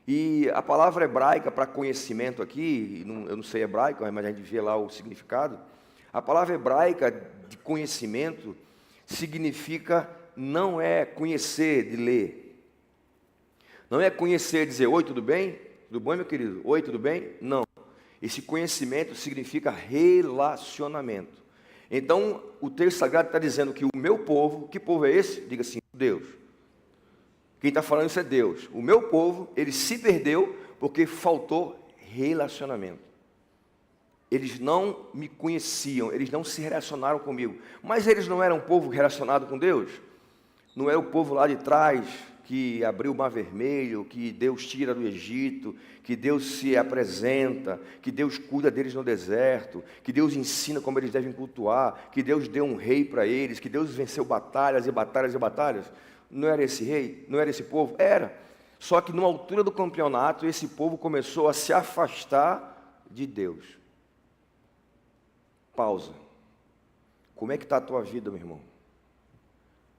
E a palavra hebraica para conhecimento aqui, eu não sei hebraico, mas a gente vê lá o significado. A palavra hebraica de conhecimento significa, não é conhecer de ler. Não é conhecer, dizer, oi, tudo bem? Tudo bom, meu querido? Oi, tudo bem? Não. Esse conhecimento significa relacionamento. Então, o texto sagrado está dizendo que o meu povo, que povo é esse? Diga assim, Deus. Quem está falando isso é Deus. O meu povo, ele se perdeu porque faltou relacionamento. Eles não me conheciam, eles não se relacionaram comigo. Mas eles não eram um povo relacionado com Deus? Não era o povo lá de trás que abriu o Mar Vermelho, que Deus tira do Egito, que Deus se apresenta, que Deus cuida deles no deserto, que Deus ensina como eles devem cultuar, que Deus deu um rei para eles, que Deus venceu batalhas e batalhas e batalhas? Não era esse rei? Não era esse povo? Era. Só que numa altura do campeonato, esse povo começou a se afastar de Deus. Pausa. Como é que está a tua vida, meu irmão?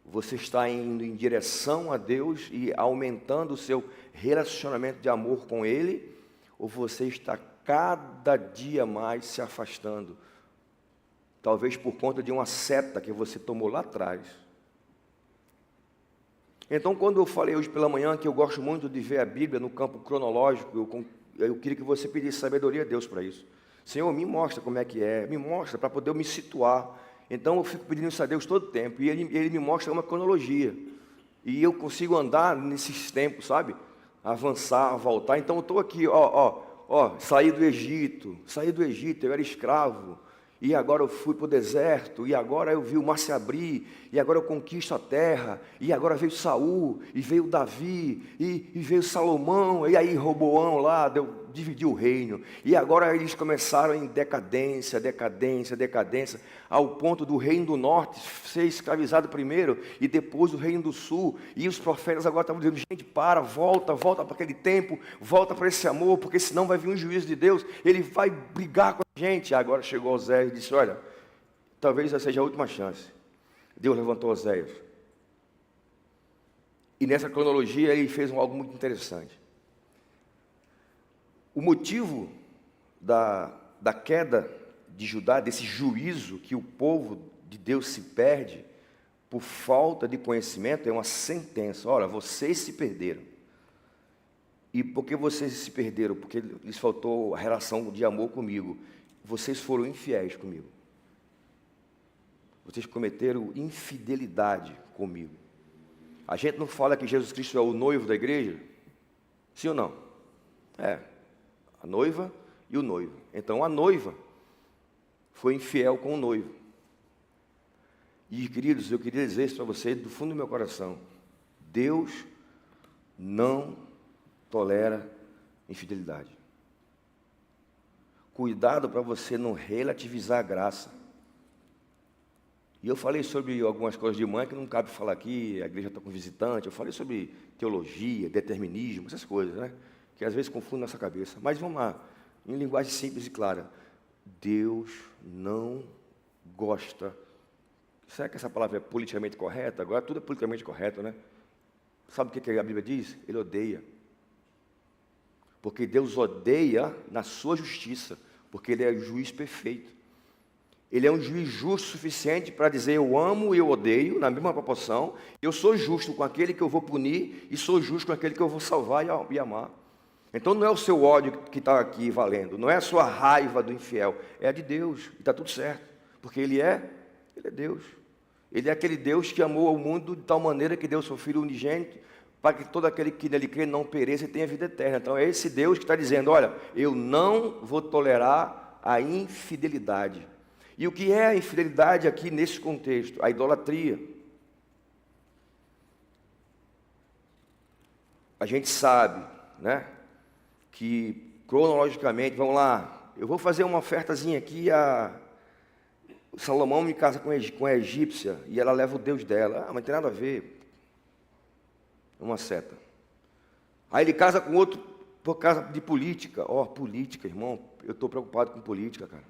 Você está indo em direção a Deus e aumentando o seu relacionamento de amor com Ele? Ou você está cada dia mais se afastando? Talvez por conta de uma seta que você tomou lá atrás. Então, quando eu falei hoje pela manhã que eu gosto muito de ver a Bíblia no campo cronológico, eu queria que você pedisse sabedoria a Deus para isso. Senhor, me mostra como é que é, me mostra para poder eu me situar. Então eu fico pedindo isso a Deus todo tempo, e Ele me mostra uma cronologia, e eu consigo andar nesses tempos, sabe? Avançar, voltar. Então eu estou aqui, saí do Egito, eu era escravo, e agora eu fui para o deserto, e agora eu vi o mar se abrir, e agora eu conquisto a terra, e agora veio Saul, e veio Davi, e veio Salomão, e aí Roboão lá, dividiu o reino, e agora eles começaram em decadência, ao ponto do reino do norte ser escravizado primeiro, e depois o reino do sul, e os profetas agora estavam dizendo, gente, volta para aquele tempo, volta para esse amor, porque senão vai vir um juízo de Deus, Ele vai brigar com a gente. Agora chegou Oséias e disse, olha, talvez essa seja a última chance. Deus levantou Oséias, e nessa cronologia ele fez algo muito interessante. O motivo da queda de Judá, desse juízo que o povo de Deus se perde por falta de conhecimento, é uma sentença. Olha, vocês se perderam. E por que vocês se perderam? Porque lhes faltou a relação de amor comigo. Vocês foram infiéis comigo. Vocês cometeram infidelidade comigo. A gente não fala que Jesus Cristo é o noivo da igreja? Sim ou não? É. A noiva e o noivo. Então a noiva foi infiel com o noivo. E queridos, eu queria dizer isso para vocês do fundo do meu coração. Deus não tolera infidelidade. Cuidado para você não relativizar a graça. E eu falei sobre algumas coisas de mãe que não cabe falar aqui, a igreja está com visitante. Eu falei sobre teologia, determinismo, essas coisas, né? Que às vezes confundem nossa cabeça. Mas vamos lá, em linguagem simples e clara. Deus não gosta. Será que essa palavra é politicamente correta? Agora tudo é politicamente correto, né? Sabe o que a Bíblia diz? Ele odeia. Porque Deus odeia na sua justiça, porque Ele é o juiz perfeito. Ele é um juiz justo o suficiente para dizer eu amo e eu odeio, na mesma proporção. Eu sou justo com aquele que eu vou punir e sou justo com aquele que eu vou salvar e amar. Então não é o seu ódio que está aqui valendo, não é a sua raiva do infiel, é a de Deus, e está tudo certo, porque Ele é Deus. Ele é aquele Deus que amou ao mundo de tal maneira que deu seu Filho unigênito, para que todo aquele que nele crê não pereça e tenha vida eterna. Então é esse Deus que está dizendo, olha, eu não vou tolerar a infidelidade. E o que é a infidelidade aqui nesse contexto? A idolatria. a gente sabe, né, que cronologicamente, vamos lá, eu vou fazer uma ofertazinha aqui, o Salomão me casa com a egípcia, e ela leva o Deus dela. Mas não tem nada a ver. Uma seta. Aí ele casa com outro por causa de política. Política, irmão, eu estou preocupado com política, cara.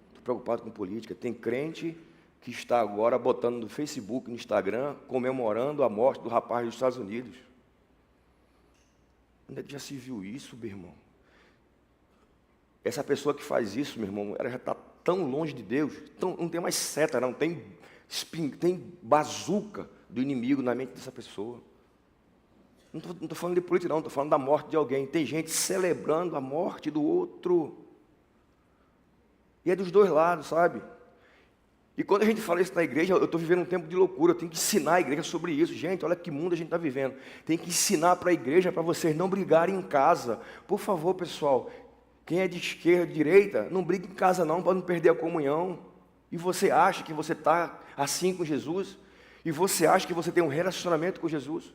Estou preocupado com política. Tem crente que está agora botando no Facebook, no Instagram, comemorando a morte do rapaz dos Estados Unidos. Onde é que já se viu isso, meu irmão? Essa pessoa que faz isso, meu irmão, ela já está tão longe de Deus, não tem mais seta, não tem bazuca do inimigo na mente dessa pessoa. Não estou falando de política, não, estou falando da morte de alguém. Tem gente celebrando a morte do outro. E é dos dois lados, sabe? E quando a gente fala isso na igreja, eu estou vivendo um tempo de loucura, eu tenho que ensinar a igreja sobre isso. Gente, olha que mundo a gente está vivendo. Tem que ensinar para a igreja, para vocês não brigarem em casa. Por favor, pessoal, quem é de esquerda, de direita, não briga em casa não, para não perder a comunhão. E você acha que você está assim com Jesus? E você acha que você tem um relacionamento com Jesus?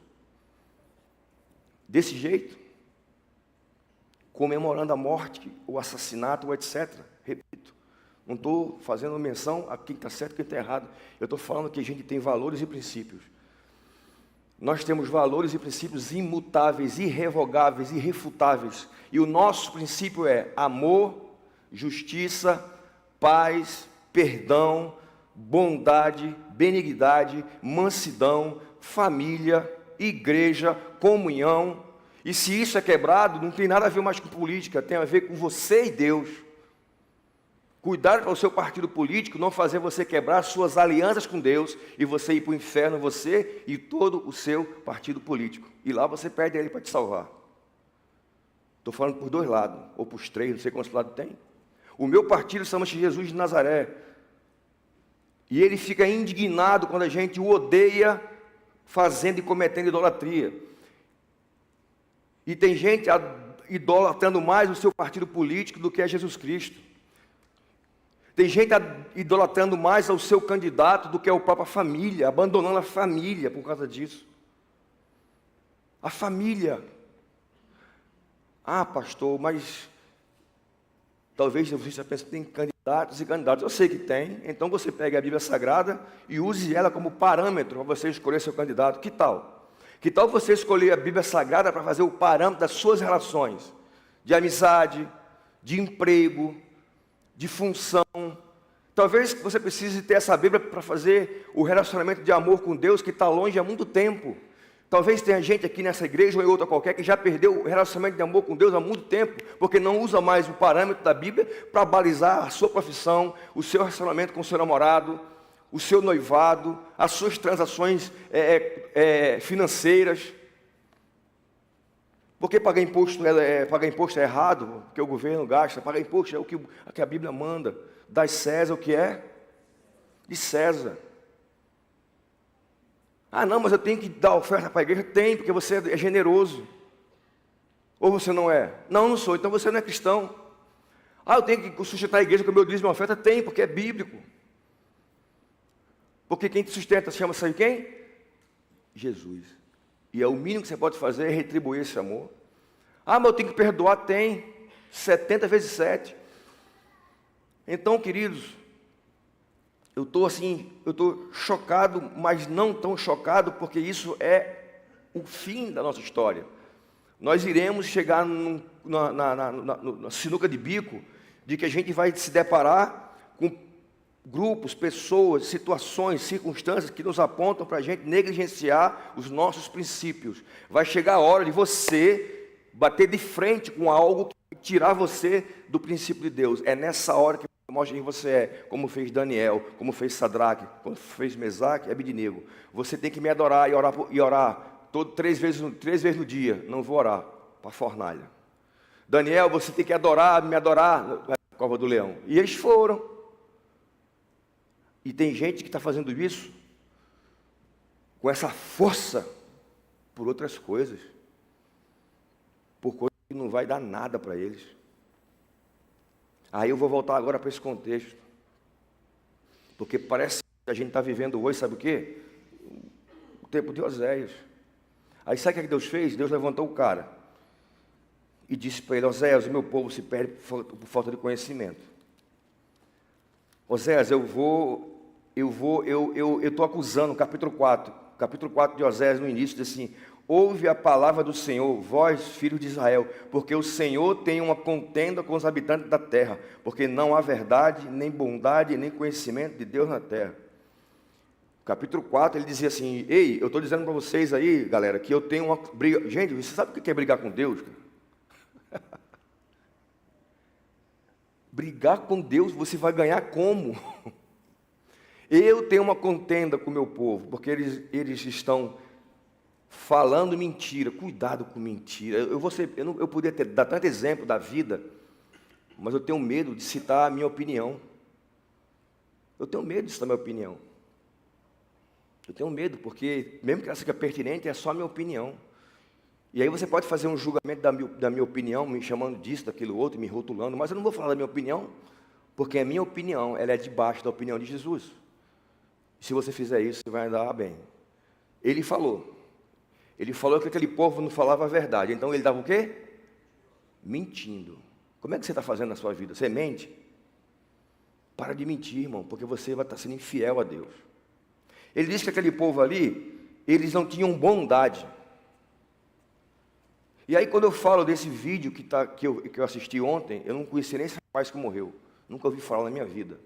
Desse jeito? Comemorando a morte, o assassinato, ou etc. Repito, não estou fazendo menção a quem está certo e quem está errado. Eu estou falando que a gente tem valores e princípios. Nós temos valores e princípios imutáveis, irrevogáveis, irrefutáveis. E o nosso princípio é amor, justiça, paz, perdão, bondade, benignidade, mansidão, família, igreja, comunhão. E se isso é quebrado, não tem nada a ver mais com política, tem a ver com você e Deus. Cuidado para o seu partido político não fazer você quebrar suas alianças com Deus e você ir para o inferno, você e todo o seu partido político. E lá você perde ele para te salvar. Estou falando por dois lados, ou por os três, não sei quantos lados tem. O meu partido chama-se Jesus de Nazaré. E ele fica indignado quando a gente o odeia fazendo e cometendo idolatria. E tem gente idolatrando mais o seu partido político do que a Jesus Cristo. Tem gente idolatrando mais ao seu candidato do que a própria família, abandonando a família por causa disso. A família. Pastor, mas talvez você já pense que tem candidatos e candidatos. Eu sei que tem, então você pega a Bíblia Sagrada e use ela como parâmetro para você escolher seu candidato. Que tal? Que tal você escolher a Bíblia Sagrada para fazer o parâmetro das suas relações? De amizade, de emprego, de função. Talvez você precise ter essa Bíblia para fazer o relacionamento de amor com Deus que está longe há muito tempo. Talvez tenha gente aqui nessa igreja ou em outra qualquer que já perdeu o relacionamento de amor com Deus há muito tempo, porque não usa mais o parâmetro da Bíblia para balizar a sua profissão, o seu relacionamento com o seu namorado, o seu noivado, as suas transações financeiras. Porque pagar imposto é errado, porque o governo gasta. Pagar imposto é o que a Bíblia manda. Dá César o que é? De César. Não, mas eu tenho que dar oferta para a igreja? Tem, porque você é generoso. Ou você não é? Não sou, então você não é cristão. Eu tenho que sustentar a igreja com o meu dízimo e oferta? Tem, porque é bíblico. Porque quem te sustenta chama-se quem? Jesus. E é o mínimo que você pode fazer é retribuir esse amor. Mas eu tenho que perdoar? Tem. 70 vezes 7. Então, queridos, eu estou chocado, mas não tão chocado, porque isso é o fim da nossa história. Nós iremos chegar na sinuca de bico, de que a gente vai se deparar com grupos, pessoas, situações, circunstâncias que nos apontam para a gente negligenciar os nossos princípios. Vai chegar a hora de você bater de frente com algo que vai tirar você do princípio de Deus. É nessa hora que mostra quem você é, como fez Daniel, como fez Sadraque, como fez Mesaque e Abednego. Você tem que me adorar e orar três vezes no dia. Não vou orar para a fornalha. Daniel, você tem que me adorar na cova do leão. E eles foram. E tem gente que está fazendo isso com essa força por outras coisas, por coisas que não vai dar nada para eles. Aí eu vou voltar agora para esse contexto, porque parece que a gente está vivendo hoje, sabe o quê? O tempo de Oséias. Aí sabe o que Deus fez? Deus levantou o cara e disse para ele: Oséias, o meu povo se perde por falta de conhecimento. Oséias, eu estou acusando, capítulo 4 de Oséias, no início, diz assim: ouve a palavra do Senhor, vós, filhos de Israel, porque o Senhor tem uma contenda com os habitantes da terra, porque não há verdade, nem bondade, nem conhecimento de Deus na terra. Capítulo 4, ele dizia assim: ei, eu estou dizendo para vocês aí, galera, que eu tenho uma briga. Gente, você sabe o que é brigar com Deus? Brigar com Deus, você vai ganhar como? Eu tenho uma contenda com o meu povo, porque eles estão falando mentira. Cuidado com mentira. Eu poderia dar tanto exemplo da vida, mas eu tenho medo de citar a minha opinião. Eu tenho medo de citar a minha opinião. Eu tenho medo, porque mesmo que ela seja pertinente, é só a minha opinião. E aí você pode fazer um julgamento da minha opinião, me chamando disso, daquilo outro, me rotulando, mas eu não vou falar da minha opinião, porque a minha opinião, ela é debaixo da opinião de Jesus. Se você fizer isso, você vai andar bem. Ele falou que aquele povo não falava a verdade, então ele dava o quê? Mentindo. Como é que você está fazendo na sua vida? Você mente? Para de mentir, irmão, porque você vai estar sendo infiel a Deus. Ele disse que aquele povo ali, eles não tinham bondade. E aí quando eu falo desse vídeo que eu assisti ontem, eu não conheci nem esse rapaz que morreu. Nunca ouvi falar na minha vida.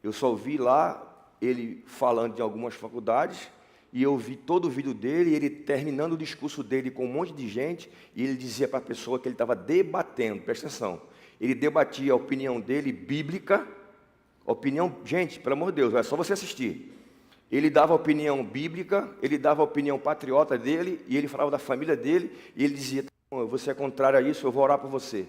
Eu só ouvi lá ele falando de algumas faculdades, e eu vi todo o vídeo dele, ele terminando o discurso dele com um monte de gente, e ele dizia para a pessoa que ele estava debatendo, presta atenção, ele debatia a opinião dele bíblica, gente, pelo amor de Deus, é só você assistir. Ele dava a opinião bíblica, ele dava a opinião patriota dele, e ele falava da família dele, e ele dizia: você é contrário a isso, eu vou orar por você.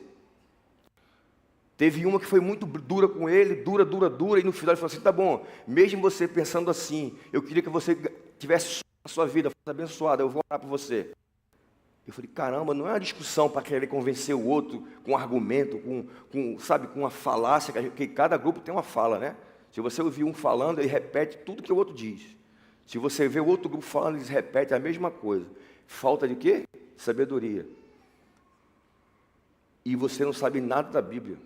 Teve uma que foi muito dura com ele, dura, e no final ele falou assim: tá bom, mesmo você pensando assim, eu queria que você tivesse a sua vida, fosse abençoada, eu vou orar por você. Eu falei: caramba, não é uma discussão para querer convencer o outro com argumento, com uma falácia, que cada grupo tem uma fala, né? Se você ouvir um falando, ele repete tudo que o outro diz. Se você vê o outro grupo falando, eles repetem a mesma coisa. Falta de quê? Sabedoria. E você não sabe nada da Bíblia.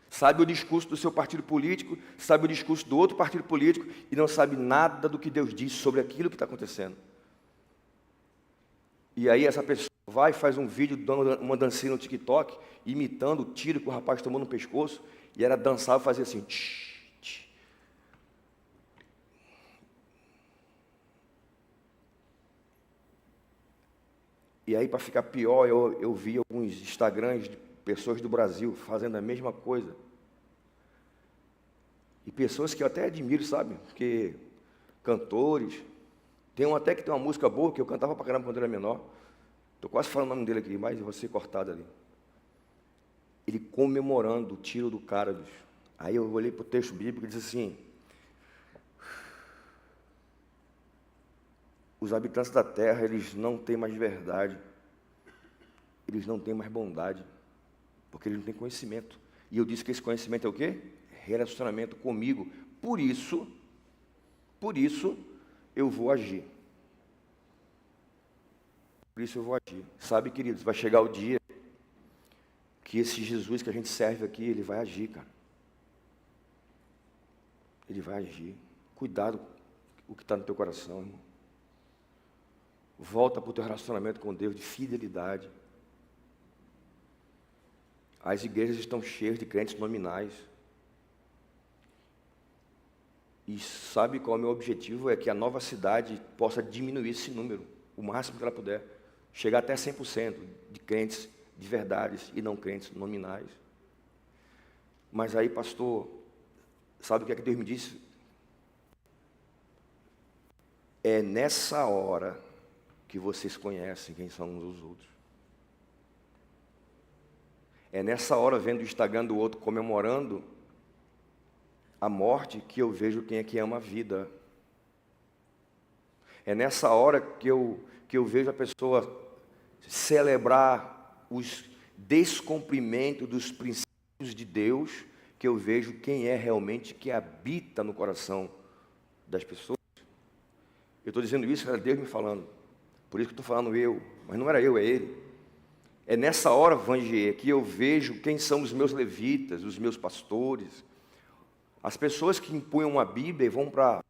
Sabe o discurso do seu partido político, sabe o discurso do outro partido político, e não sabe nada do que Deus diz sobre aquilo que está acontecendo. E aí essa pessoa vai e faz um vídeo dando uma dancinha no TikTok, imitando o tiro que o rapaz tomou no pescoço, e ela dançava e fazia assim: tch, tch. E aí, para ficar pior, eu vi alguns Instagrams de pessoas do Brasil fazendo a mesma coisa. E pessoas que eu até admiro, sabe? Porque cantores. Tem um até que tem uma música boa, que eu cantava pra caramba quando eu era menor. Estou quase falando o nome dele aqui, mas eu vou ser cortado ali. Ele comemorando o tiro do cara, bicho. Aí eu olhei para o texto bíblico e disse assim: os habitantes da terra, eles não têm mais verdade. Eles não têm mais bondade. Porque eles não têm conhecimento. E eu disse que esse conhecimento é o quê? Relacionamento comigo. Por isso, eu vou agir. Por isso eu vou agir. Sabe, queridos, vai chegar o dia que esse Jesus que a gente serve aqui, ele vai agir, cara. Ele vai agir. Cuidado com o que está no teu coração, irmão. Volta para o teu relacionamento com Deus de fidelidade. As igrejas estão cheias de crentes nominais. E sabe qual é o meu objetivo? É que a nova cidade possa diminuir esse número, o máximo que ela puder. Chegar até 100% de crentes de verdades e não crentes nominais. Mas aí, pastor, sabe o que é que Deus me disse? É nessa hora que vocês conhecem quem são uns os outros. É nessa hora, vendo o Instagram do outro comemorando a morte, que eu vejo quem é que ama a vida. É nessa hora que eu vejo a pessoa celebrar os descumprimentos dos princípios de Deus, que eu vejo quem é realmente que habita no coração das pessoas. Eu estou dizendo isso, era Deus me falando. Por isso que eu estou falando eu, mas não era eu, é ele. É nessa hora, Vangier, que eu vejo quem são os meus levitas, os meus pastores, as pessoas que empunham a Bíblia e vão para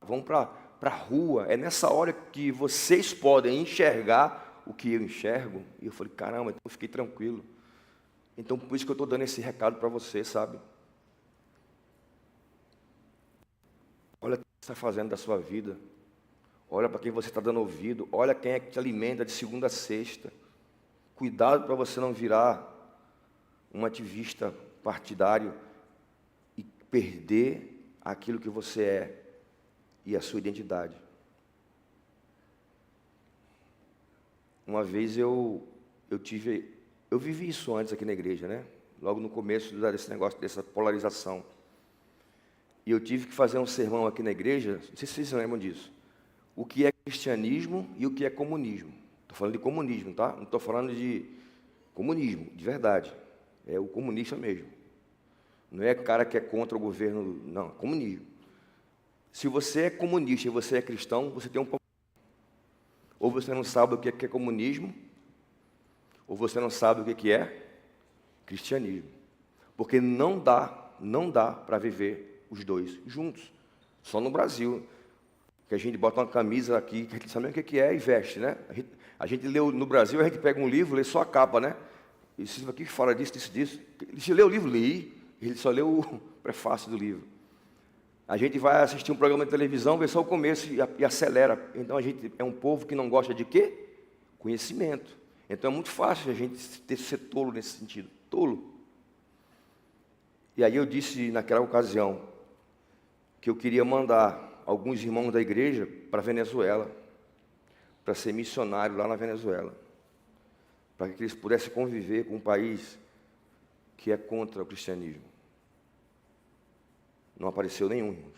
a rua. É nessa hora que vocês podem enxergar o que eu enxergo. E eu falei, caramba, então eu fiquei tranquilo. Então, por isso que eu estou dando esse recado para você, sabe? Olha o que você está fazendo da sua vida. Olha para quem você está dando ouvido. Olha quem é que te alimenta de segunda a sexta. Cuidado para você não virar um ativista partidário e perder aquilo que você é e a sua identidade. Uma vez eu vivi isso antes aqui na igreja, né? Logo no começo desse negócio, dessa polarização. E eu tive que fazer um sermão aqui na igreja, não sei se vocês lembram disso. O que é cristianismo e o que é comunismo. Estou falando de comunismo, tá? Não estou falando de comunismo, de verdade. É o comunista mesmo. Não é cara que é contra o governo, não, é comunismo. Se você é comunista e você é cristão, você tem um problema. Ou você não sabe o que é comunismo, ou você não sabe o que é cristianismo. Porque não dá para viver os dois juntos. Só no Brasil. Que a gente bota uma camisa aqui, que a gente sabe o que é e veste, né? A gente lê no Brasil, a gente pega um livro, lê só a capa, né? E isso aqui fala disso. Ele se lê o livro, li, ele só lê o prefácio do livro. A gente vai assistir um programa de televisão, vê só o começo e acelera. Então a gente é um povo que não gosta de quê? Conhecimento. Então é muito fácil a gente ser tolo nesse sentido. Tolo. E aí eu disse naquela ocasião que eu queria mandar alguns irmãos da igreja para a Venezuela, para ser missionário lá na Venezuela, para que eles pudessem conviver com um país que é contra o cristianismo. Não apareceu nenhum, irmãos.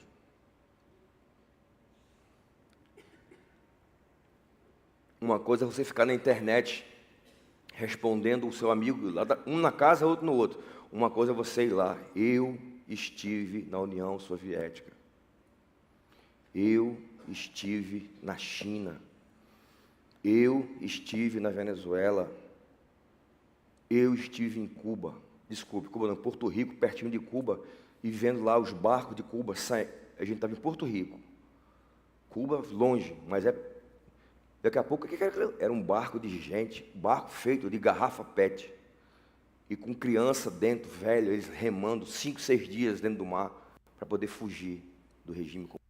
Uma coisa é você ficar na internet respondendo o seu amigo, um na casa, outro no outro. Uma coisa é você ir lá. Eu estive na União Soviética. Eu estive na China. Eu estive na Venezuela. Eu estive em Cuba. Desculpe, Cuba não, Porto Rico, pertinho de Cuba, e vendo lá os barcos de Cuba. A gente estava em Porto Rico. Cuba longe, mas daqui a pouco, o que era aquilo? Era um barco de gente, barco feito de garrafa PET. E com criança dentro, velho, eles remando 5, 6 dias dentro do mar para poder fugir do regime comunista.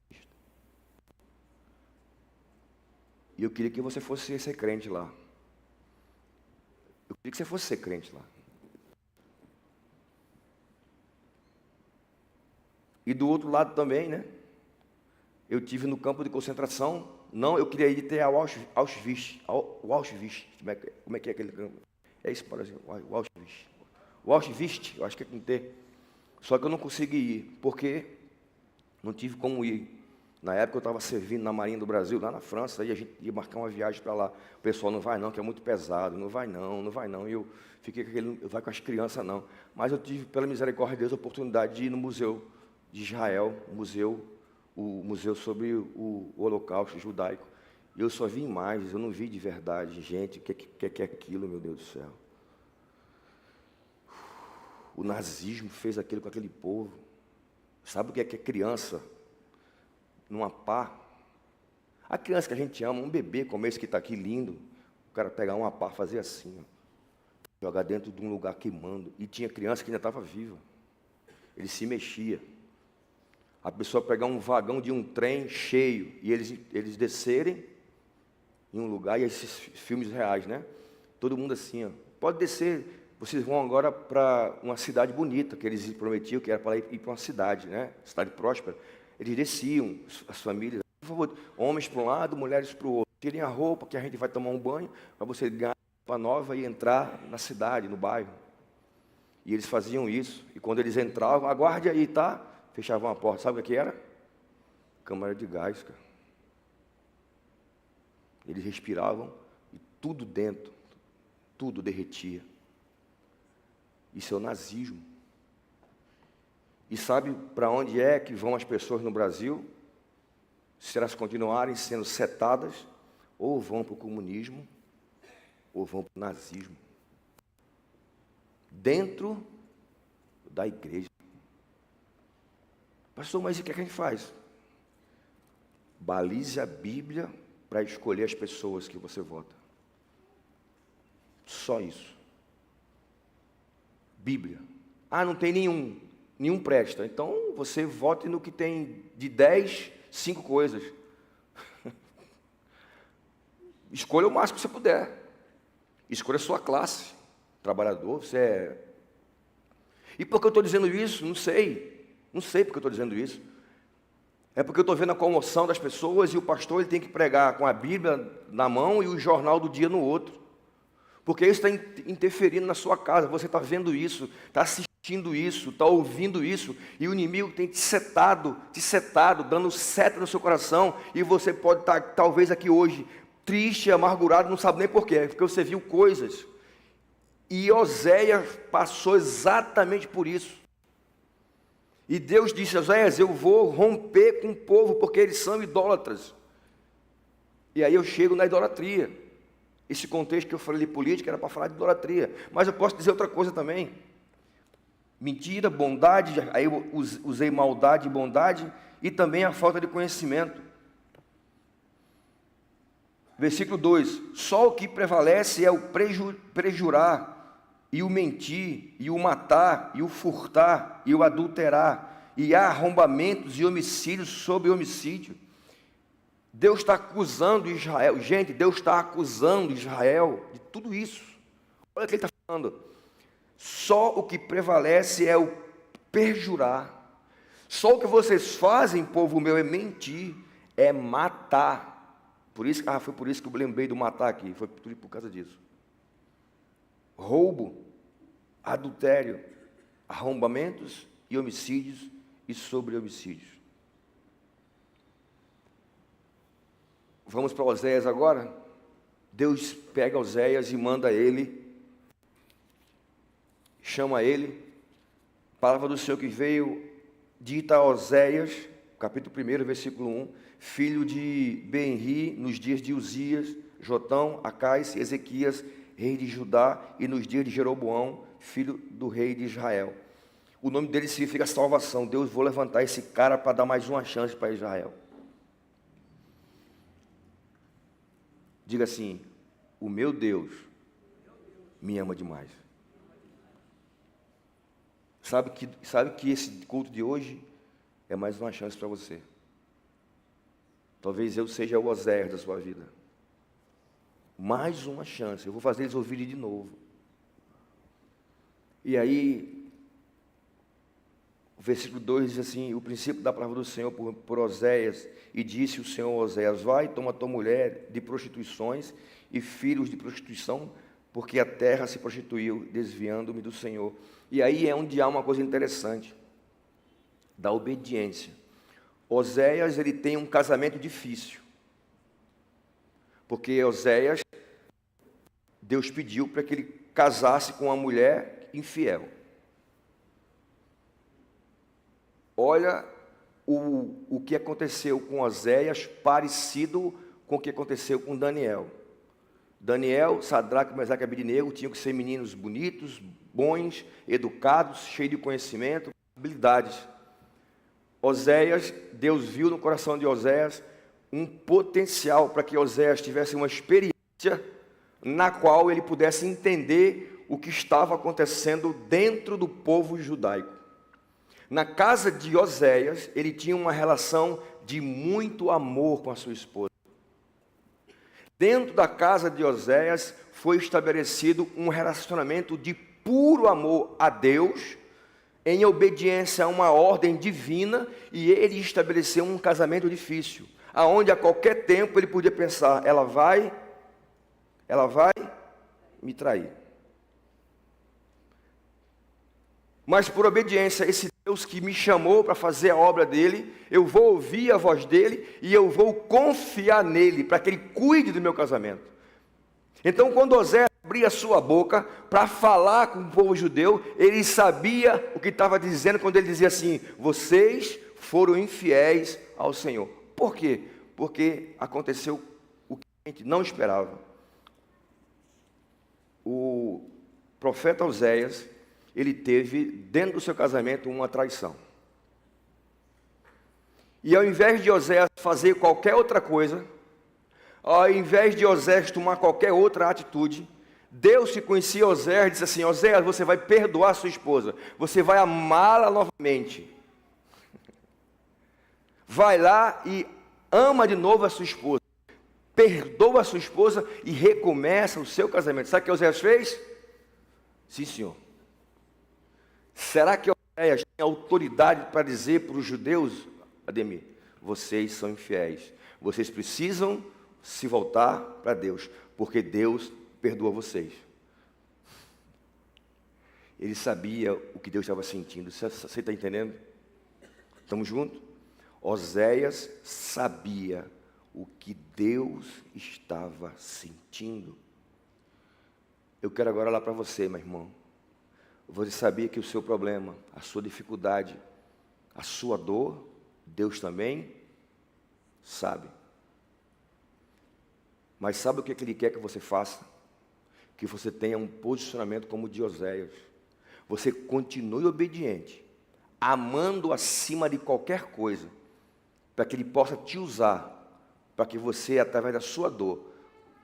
E eu queria que você fosse ser crente lá. Eu queria que você fosse ser crente lá. E do outro lado também, né? Eu tive no campo de concentração. Não, eu queria ir até Auschwitz. Como é que é aquele campo? É isso, por exemplo, o Auschwitz. O Auschwitz, eu acho que é com T. Só que eu não consegui ir, porque não tive como ir. Na época eu estava servindo na Marinha do Brasil, lá na França, aí a gente ia marcar uma viagem para lá. O pessoal, não vai não, que é muito pesado, não vai não. E eu fiquei com aquele, vai com as crianças não. Mas eu tive, pela misericórdia de Deus, a oportunidade de ir no Museu de Israel, o museu sobre o Holocausto judaico. E eu só vi imagens, eu não vi de verdade. Gente, o que é aquilo, meu Deus do céu? O nazismo fez aquilo com aquele povo. Sabe o que é criança? Numa pá. A criança que a gente ama, um bebê como esse que está aqui, lindo, o cara pegar uma pá, fazer assim, ó, jogar dentro de um lugar queimando. E tinha criança que ainda estava viva. Ele se mexia. A pessoa pegar um vagão de um trem cheio e eles descerem em um lugar, e esses filmes reais, né? Todo mundo assim, ó, pode descer, vocês vão agora para uma cidade bonita, que eles prometiam que era para ir para uma cidade, né? Cidade próspera. Eles desciam, as famílias, por favor, homens para um lado, mulheres para o outro. Tirem a roupa, que a gente vai tomar um banho, para você ganhar roupa nova e entrar na cidade, no bairro. E eles faziam isso, e quando eles entravam, aguarde aí, tá? Fechavam a porta, sabe o que era? Câmara de gás, cara. Eles respiravam e tudo dentro, tudo derretia. Isso é o nazismo. E sabe para onde é que vão as pessoas no Brasil? Se elas continuarem sendo setadas, ou vão para o comunismo, ou vão para o nazismo. Dentro da igreja. Pastor, mas o que é que a gente faz? Balize a Bíblia para escolher as pessoas que você vota. Só isso. Bíblia. Ah, não tem nenhum presta. Então você vote no que tem de 10, 5 coisas. Escolha o máximo que você puder. Escolha a sua classe. Trabalhador, você é... E por que eu estou dizendo isso? Não sei. Não sei por que eu estou dizendo isso. É porque eu estou vendo a comoção das pessoas e o pastor ele tem que pregar com a Bíblia na mão e o jornal do dia no outro. Porque isso está interferindo na sua casa. Você está vendo isso, está assistindo isso, está ouvindo isso. E o inimigo tem te setado, dando seta no seu coração. E você pode estar, talvez, aqui hoje, triste, amargurado, não sabe nem porquê. Porque você viu coisas. E Oséias passou exatamente por isso. E Deus disse a Oséias, eu vou romper com o povo, porque eles são idólatras. E aí eu chego na idolatria. Esse contexto que eu falei de política era para falar de idolatria. Mas eu posso dizer outra coisa também. Mentira, bondade, aí eu usei maldade e bondade, e também a falta de conhecimento. Versículo 2, só o que prevalece é o prejurar, e o mentir, e o matar, e o furtar, e o adulterar, e há arrombamentos e homicídios sobre homicídio. Deus está acusando Israel, gente, Deus está acusando Israel de tudo isso. Olha o que ele está falando. Só o que prevalece é o perjurar. Só o que vocês fazem, povo meu, é mentir, é matar. Foi por isso que eu lembrei do matar aqui, foi tudo por causa disso. Roubo, adultério, arrombamentos e homicídios e sobre homicídios. Vamos para Oséias agora? Deus pega Oséias e manda ele, chama ele, palavra do Senhor que veio, dita a Oséias, capítulo 1, versículo 1, filho de Benri, nos dias de Uzias, Jotão, Acais, Ezequias, rei de Judá, e nos dias de Jeroboão, filho do rei de Israel. O nome dele significa salvação. Deus, vou levantar esse cara para dar mais uma chance para Israel. Diga assim, o meu Deus me ama demais. Sabe que esse culto de hoje é mais uma chance para você. Talvez eu seja o Oséias da sua vida. Mais uma chance. Eu vou fazer eles ouvirem de novo. E aí, o versículo 2 diz assim, o princípio da palavra do Senhor por Oséias, e disse o Senhor a Oséias, vai, toma tua mulher de prostituições e filhos de prostituição, porque a terra se prostituiu, desviando-me do Senhor. E aí é onde há uma coisa interessante, da obediência. Oséias, ele tem um casamento difícil, porque Oséias, Deus pediu para que ele casasse com uma mulher infiel. Olha o que aconteceu com Oséias, parecido com o que aconteceu com Daniel. Daniel, Sadraque, Mesaque e Abednego tinham que ser meninos bonitos, bons, educados, cheios de conhecimento, habilidades. Oséias, Deus viu no coração de Oséias um potencial para que Oséias tivesse uma experiência na qual ele pudesse entender o que estava acontecendo dentro do povo judaico. Na casa de Oséias, ele tinha uma relação de muito amor com a sua esposa. Dentro da casa de Oséias foi estabelecido um relacionamento de puro amor a Deus, em obediência a uma ordem divina, e ele estabeleceu um casamento difícil, aonde a qualquer tempo ele podia pensar, ela vai me trair. Mas por obediência a esse Deus que me chamou para fazer a obra dele, eu vou ouvir a voz dele e eu vou confiar nele para que ele cuide do meu casamento. Então, quando Oséias abria a sua boca para falar com o povo judeu, ele sabia o que estava dizendo quando ele dizia assim, vocês foram infiéis ao Senhor. Por quê? Porque aconteceu o que gente não esperava. O profeta Oséias, ele teve dentro do seu casamento uma traição. E ao invés de Oséias fazer qualquer outra coisa, ao invés de Oséias tomar qualquer outra atitude, Deus que conhecia Oséias disse assim: Oséias, você vai perdoar sua esposa, você vai amá-la novamente. Vai lá e ama de novo a sua esposa, perdoa a sua esposa e recomeça o seu casamento. Sabe o que Oséias fez? Sim, senhor. Será que Oséias tem autoridade para dizer para os judeus, Ademir, vocês são infiéis, vocês precisam se voltar para Deus, porque Deus perdoa vocês? Ele sabia o que Deus estava sentindo. Você está entendendo? Estamos juntos? Oséias sabia o que Deus estava sentindo. Eu quero agora olhar para você, meu irmão. Você sabia que o seu problema, a sua dificuldade, a sua dor, Deus também sabe. Mas sabe o que Ele quer que você faça? Que você tenha um posicionamento como o de Oséias. Você continue obediente, amando acima de qualquer coisa, para que Ele possa te usar, para que você, através da sua dor,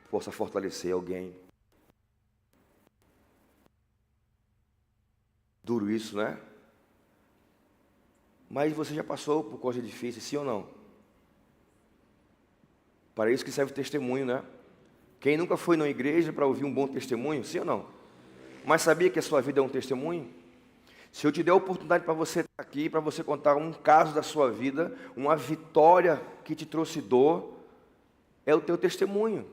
possa fortalecer alguém. Duro isso, né? Mas você já passou por coisas difíceis, sim ou não? Para isso que serve o testemunho, né? Quem nunca foi numa igreja para ouvir um bom testemunho, sim ou não? Mas sabia que a sua vida é um testemunho? Se eu te der a oportunidade para você estar aqui, para você contar um caso da sua vida, uma vitória que te trouxe dor, é o teu testemunho.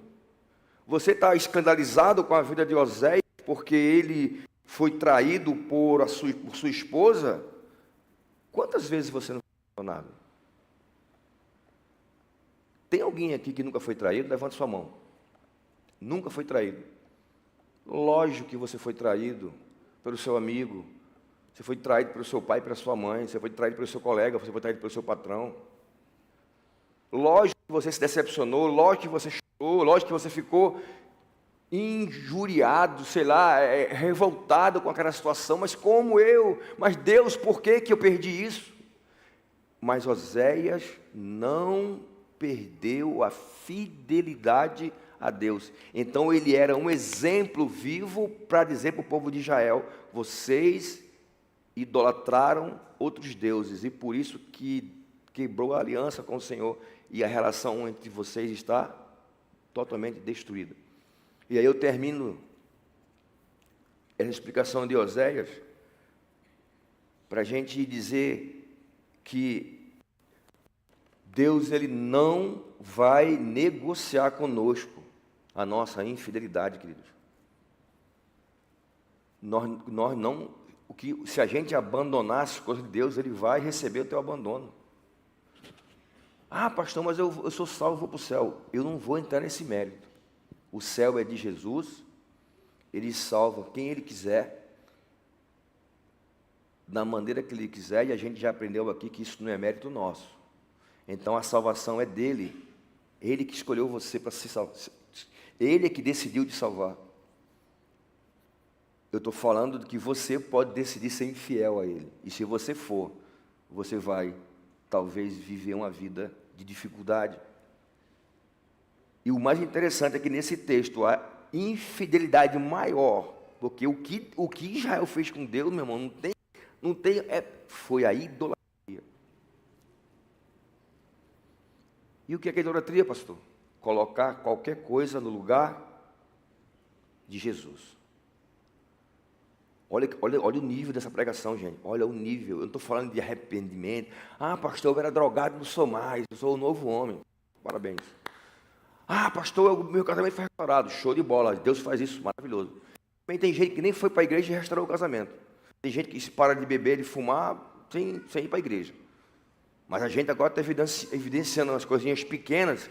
Você está escandalizado com a vida de Oséias, porque ele foi traído por sua esposa? Quantas vezes você não foi traicionado? Tem alguém aqui que nunca foi traído? Levante sua mão. Nunca foi traído. Lógico que você foi traído pelo seu amigo, você foi traído pelo seu pai e pela sua mãe, você foi traído pelo seu colega, você foi traído pelo seu patrão. Lógico que você se decepcionou, lógico que você chorou, lógico que você ficou injuriado, sei lá, revoltado com aquela situação. Mas como eu? Mas Deus, por que eu perdi isso? Mas Oséias não perdeu a fidelidade a Deus. Então ele era um exemplo vivo para dizer para o povo de Israel: vocês idolatraram outros deuses, e por isso que quebrou a aliança com o Senhor, e a relação entre vocês está totalmente destruída. E aí eu termino essa explicação de Oséias para a gente dizer que Deus, Ele não vai negociar conosco a nossa infidelidade, queridos. Nós não, se a gente abandonar as coisas de Deus, Ele vai receber o teu abandono. Ah, pastor, mas eu sou salvo, vou para o céu. Eu não vou entrar nesse mérito. O céu é de Jesus, Ele salva quem Ele quiser, da maneira que Ele quiser, e a gente já aprendeu aqui que isso não é mérito nosso. Então a salvação é dEle, Ele que escolheu você para se salvar, Ele é que decidiu te salvar. Eu estou falando de que você pode decidir ser infiel a Ele, e se você for, você vai talvez viver uma vida de dificuldade. E o mais interessante é que nesse texto a infidelidade maior, porque o que Israel fez com Deus, meu irmão, foi a idolatria. E o que é idolatria, pastor? Colocar qualquer coisa no lugar de Jesus. Olha o nível dessa pregação, gente. Olha o nível. Eu não estou falando de arrependimento. Ah, pastor, eu era drogado, não sou mais. Eu sou um novo homem. Parabéns. Ah, pastor, o meu casamento foi restaurado. Show de bola. Deus faz isso, maravilhoso. Também tem gente que nem foi para a igreja e restaurou o casamento. Tem gente que se para de beber, de fumar, sem ir para a igreja. Mas a gente agora está evidenciando as coisinhas pequenas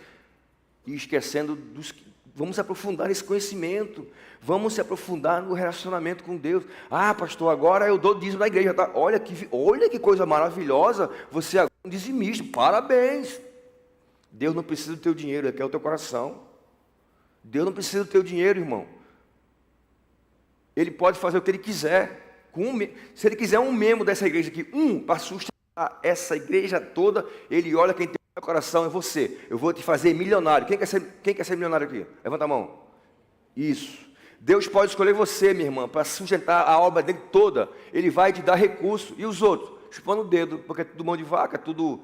e esquecendo dos... Vamos aprofundar esse conhecimento. Vamos se aprofundar no relacionamento com Deus. Ah, pastor, agora eu dou dízimo na igreja. Tá? Olha que coisa maravilhosa. Você é um dizimista. Parabéns. Deus não precisa do teu dinheiro, Ele quer o teu coração. Deus não precisa do teu dinheiro, irmão. Ele pode fazer o que Ele quiser. Se Ele quiser um membro dessa igreja aqui, para sustentar essa igreja toda, Ele olha quem tem no coração, é você. Eu vou te fazer milionário. Quem quer ser milionário aqui? Levanta a mão. Isso. Deus pode escolher você, minha irmã, para sustentar a obra dele toda. Ele vai te dar recurso. E os outros? Chupando o dedo, porque é tudo mão de vaca, tudo...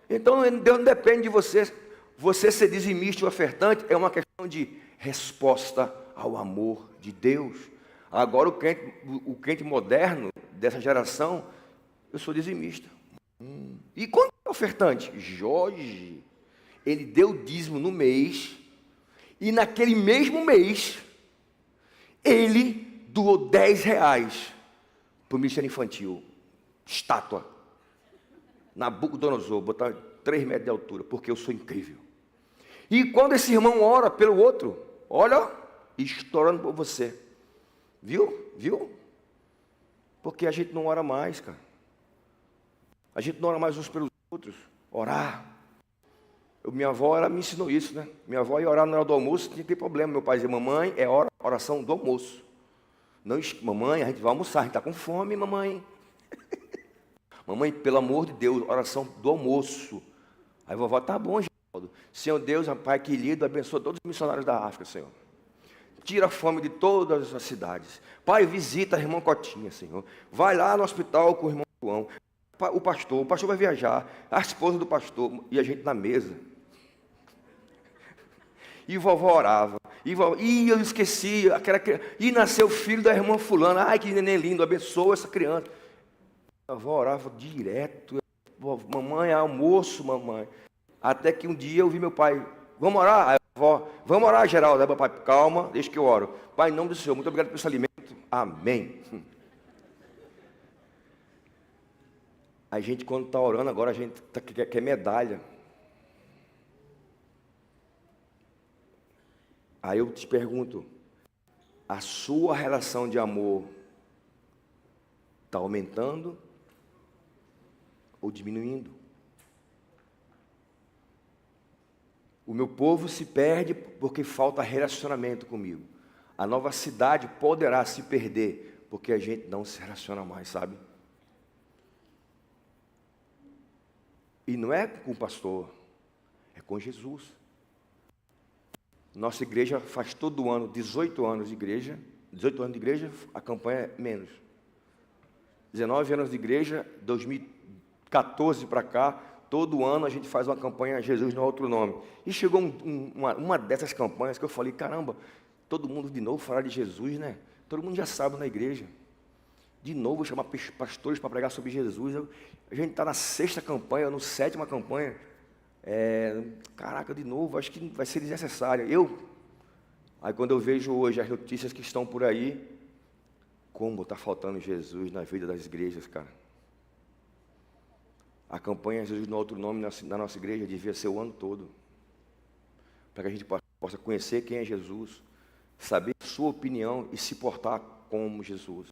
Então, Deus não depende de você. Você ser dizimista e ofertante é uma questão de resposta ao amor de Deus. Agora, o crente moderno dessa geração, eu sou dizimista. E quando é ofertante? Jorge, ele deu dízimo no mês, e naquele mesmo mês, ele doou R$10 para o Ministério Infantil. Estátua. Nabucodonosor, botar 3 metros de altura, porque eu sou incrível. E quando esse irmão ora pelo outro, olha, estourando por você. Viu? Porque a gente não ora mais, cara. A gente não ora mais uns pelos outros. Orar. Minha avó, ela me ensinou isso, né? Minha avó ia orar na hora do almoço, não tinha que ter problema. Meu pai dizia, mamãe, é oração do almoço. Não, mamãe, a gente vai almoçar, a gente está com fome, mamãe. Mamãe, pelo amor de Deus, oração do almoço. Aí a vovó, tá bom, Geraldo. Senhor Deus, Pai querido, abençoa todos os missionários da África, Senhor. Tira a fome de todas as cidades. Pai, visita a irmã Cotinha, Senhor. Vai lá no hospital com o irmão João. O pastor vai viajar, a esposa do pastor, e a gente na mesa. E vovó orava. E eu esqueci, e nasceu o filho da irmã fulana. Ai, que neném lindo, abençoa essa criança. A avó orava direto. Mamãe, almoço, mamãe. Até que um dia eu vi meu pai, vamos orar? Aí a avó, vamos orar, Geraldo. Aí meu pai, calma, deixa que eu oro. Pai, em nome do Senhor, muito obrigado por esse alimento. Amém. A gente, quando está orando, agora a gente quer medalha. Aí eu te pergunto, a sua relação de amor está aumentando ou diminuindo? O meu povo se perde porque falta relacionamento comigo. A nova cidade poderá se perder porque a gente não se relaciona mais, sabe? E não é com o pastor, é com Jesus. Nossa igreja faz todo ano 18 anos de igreja. 18 anos de igreja, a campanha é menos. 19 anos de igreja, 2014 para cá, todo ano a gente faz uma campanha Jesus não é outro nome. E chegou uma dessas campanhas que eu falei, caramba, todo mundo de novo falar de Jesus, né? Todo mundo já sabe na igreja. De novo, vou chamar pastores para pregar sobre Jesus. A gente está na 6ª campanha, na 7ª campanha. Caraca, de novo, acho que vai ser desnecessário. Aí quando eu vejo hoje as notícias que estão por aí, como está faltando Jesus na vida das igrejas, cara. A campanha Jesus no outro nome na nossa igreja devia ser o ano todo. Para que a gente possa conhecer quem é Jesus, saber a sua opinião e se portar como Jesus.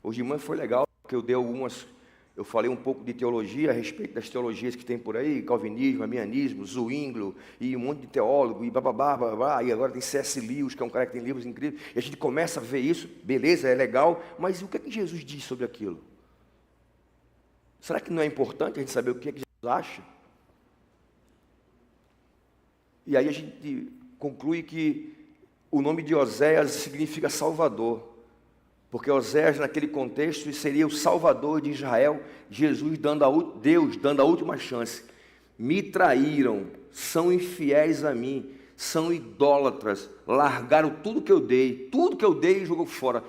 Hoje de manhã foi legal, porque eu falei um pouco de teologia, a respeito das teologias que tem por aí, calvinismo, arminianismo, Zwinglio, e um monte de teólogo, e bababá, e agora tem C.S. Lewis, que é um cara que tem livros incríveis, e a gente começa a ver isso, beleza, é legal, mas o que é que Jesus diz sobre aquilo? Será que não é importante a gente saber o que é que Jesus acha? E aí a gente conclui que o nome de Oséias significa Salvador. Porque Oséias, naquele contexto, seria o Salvador de Israel, Deus dando a última chance. Me traíram, são infiéis a mim, são idólatras, largaram tudo que eu dei e jogou fora.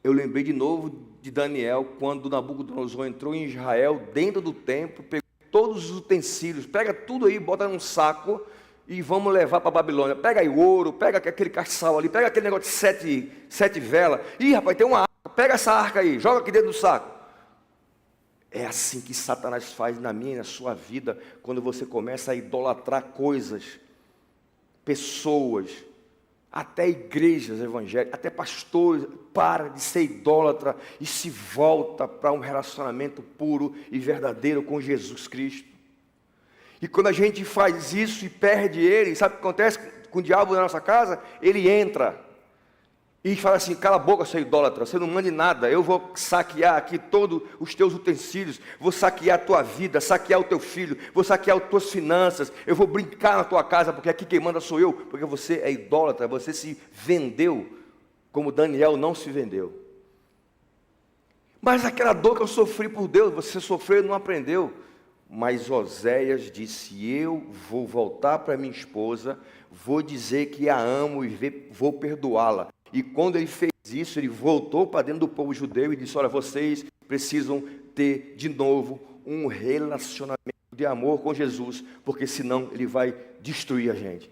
Eu lembrei de novo de Daniel, quando Nabucodonosor entrou em Israel, dentro do templo, pegou todos os utensílios, pega tudo aí, bota num saco, e vamos levar para a Babilônia. Pega aí o ouro, pega aquele castiçal ali, pega aquele negócio de sete velas. Ih, rapaz, tem uma arca, pega essa arca aí, joga aqui dentro do saco. É assim que Satanás faz na minha e na sua vida, quando você começa a idolatrar coisas, pessoas, até igrejas evangélicas, até pastores, para de ser idólatra e se volta para um relacionamento puro e verdadeiro com Jesus Cristo. E quando a gente faz isso e perde ele, sabe o que acontece com o diabo na nossa casa? Ele entra e fala assim: cala a boca, seu idólatra, você não mande nada, eu vou saquear aqui todos os teus utensílios, vou saquear a tua vida, saquear o teu filho, vou saquear as tuas finanças, eu vou brincar na tua casa, porque aqui quem manda sou eu, porque você é idólatra, você se vendeu, como Daniel não se vendeu. Mas aquela dor que eu sofri por Deus, você sofreu e não aprendeu. Mas Oséias disse: eu vou voltar para minha esposa, vou dizer que a amo e vou perdoá-la. E quando ele fez isso, ele voltou para dentro do povo judeu e disse: olha, vocês precisam ter de novo um relacionamento de amor com Jesus, porque senão ele vai destruir a gente.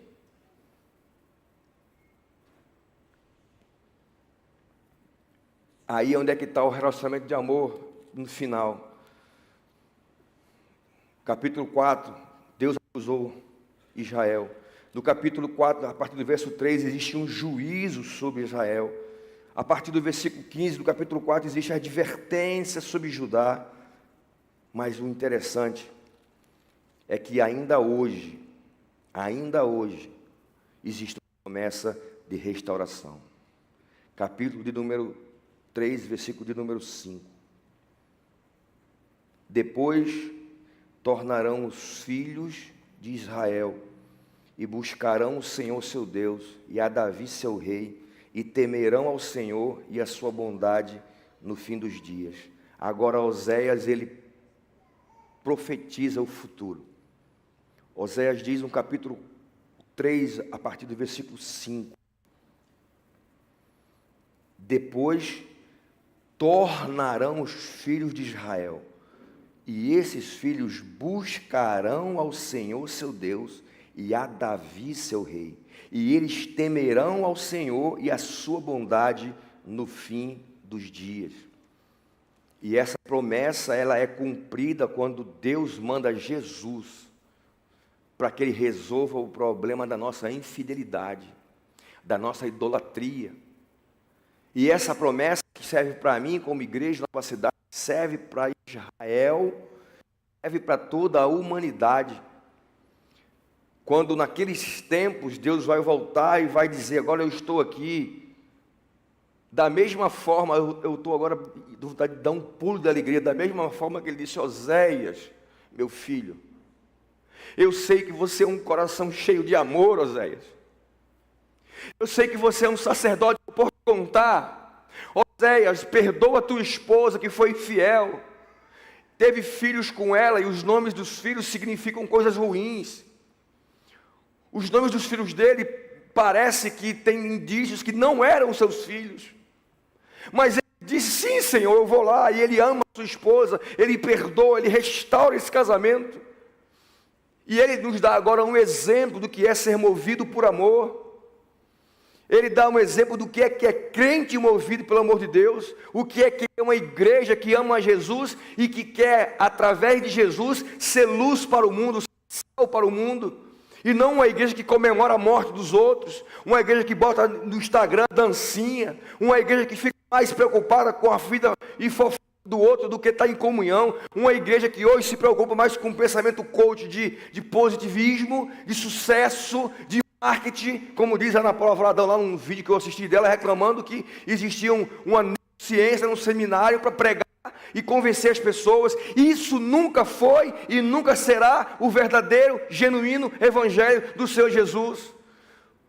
Aí onde é que está o relacionamento de amor no final? Capítulo 4, Deus acusou Israel. No capítulo 4, a partir do verso 3, existe um juízo sobre Israel. A partir do versículo 15 do capítulo 4, existe a advertência sobre Judá. Mas o interessante é que ainda hoje, existe uma promessa de restauração. Capítulo de número 3, versículo de número 5. Depois tornarão os filhos de Israel e buscarão o Senhor seu Deus e a Davi seu rei, e temerão ao Senhor e a sua bondade no fim dos dias. Agora Oséias, ele profetiza o futuro. Oséias diz no capítulo 3, a partir do versículo 5. Depois tornarão os filhos de Israel, e esses filhos buscarão ao Senhor seu Deus e a Davi seu rei, e eles temerão ao Senhor e a sua bondade no fim dos dias. E essa promessa, ela é cumprida quando Deus manda Jesus para que ele resolva o problema da nossa infidelidade, da nossa idolatria. E essa promessa que serve para mim como igreja Nova Cidade, serve para Israel, serve para toda a humanidade. Quando naqueles tempos Deus vai voltar e vai dizer: agora eu estou aqui, da mesma forma, eu estou agora, dou vontade de dar um pulo de alegria, da mesma forma que ele disse: Oséias, meu filho, eu sei que você é um coração cheio de amor, Oséias. Eu sei que você é um sacerdote, eu posso contar. Oséias, perdoa a tua esposa que foi infiel, teve filhos com ela, e os nomes dos filhos significam coisas ruins. Os nomes dos filhos dele parece que tem indícios que não eram seus filhos. Mas ele disse: sim, Senhor, eu vou lá. E ele ama a sua esposa, ele perdoa, ele restaura esse casamento. E ele nos dá agora um exemplo do que é ser movido por amor. Ele dá um exemplo do que é crente movido pelo amor de Deus, o que é uma igreja que ama Jesus e que quer, através de Jesus, ser luz para o mundo, sal para o mundo. E não uma igreja que comemora a morte dos outros, uma igreja que bota no Instagram dancinha, uma igreja que fica mais preocupada com a vida e fofoca do outro do que está em comunhão, uma igreja que hoje se preocupa mais com o pensamento coach de positivismo, de sucesso, de marketing, como diz a Ana Paula Valadão lá num vídeo que eu assisti dela, reclamando que existia uma ciência num seminário para pregar e convencer as pessoas. Isso nunca foi e nunca será o verdadeiro, genuíno evangelho do Senhor Jesus.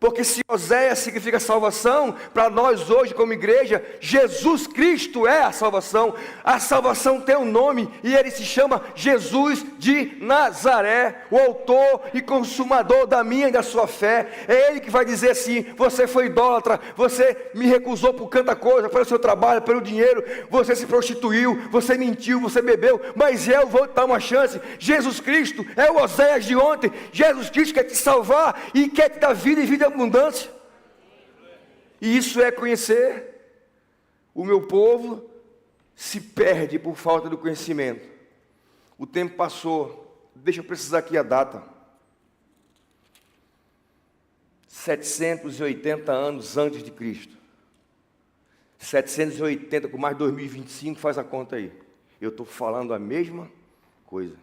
Porque se Oséias significa salvação, para nós hoje como igreja, Jesus Cristo é a salvação. A salvação tem um nome e ele se chama Jesus de Nazaré, o autor e consumador da minha e da sua fé. É ele que vai dizer assim: você foi idólatra, você me recusou por tanta coisa, pelo seu trabalho, pelo dinheiro, você se prostituiu, você mentiu, você bebeu, mas eu vou te dar uma chance. Jesus Cristo é o Oséias de ontem. Jesus Cristo quer te salvar e quer te dar vida e vida abundância. E isso é conhecer. O meu povo se perde por falta do conhecimento. O tempo passou. Deixa eu precisar aqui a data. 780 anos antes de Cristo. 780 com mais 2025, faz a conta aí. Eu estou falando a mesma coisa.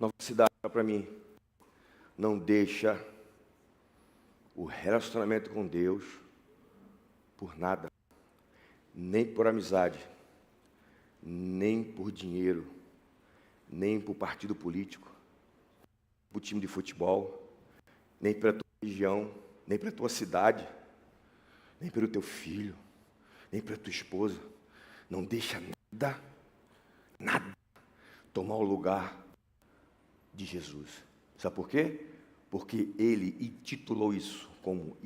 Nova Cidade, para mim, não deixa o relacionamento com Deus por nada, nem por amizade, nem por dinheiro, nem por partido político, por time de futebol, nem pela tua religião, nem pela tua cidade, nem pelo teu filho, nem pela tua esposa. Não deixa nada tomar o lugar de Jesus. Sabe por quê? Porque ele intitulou isso como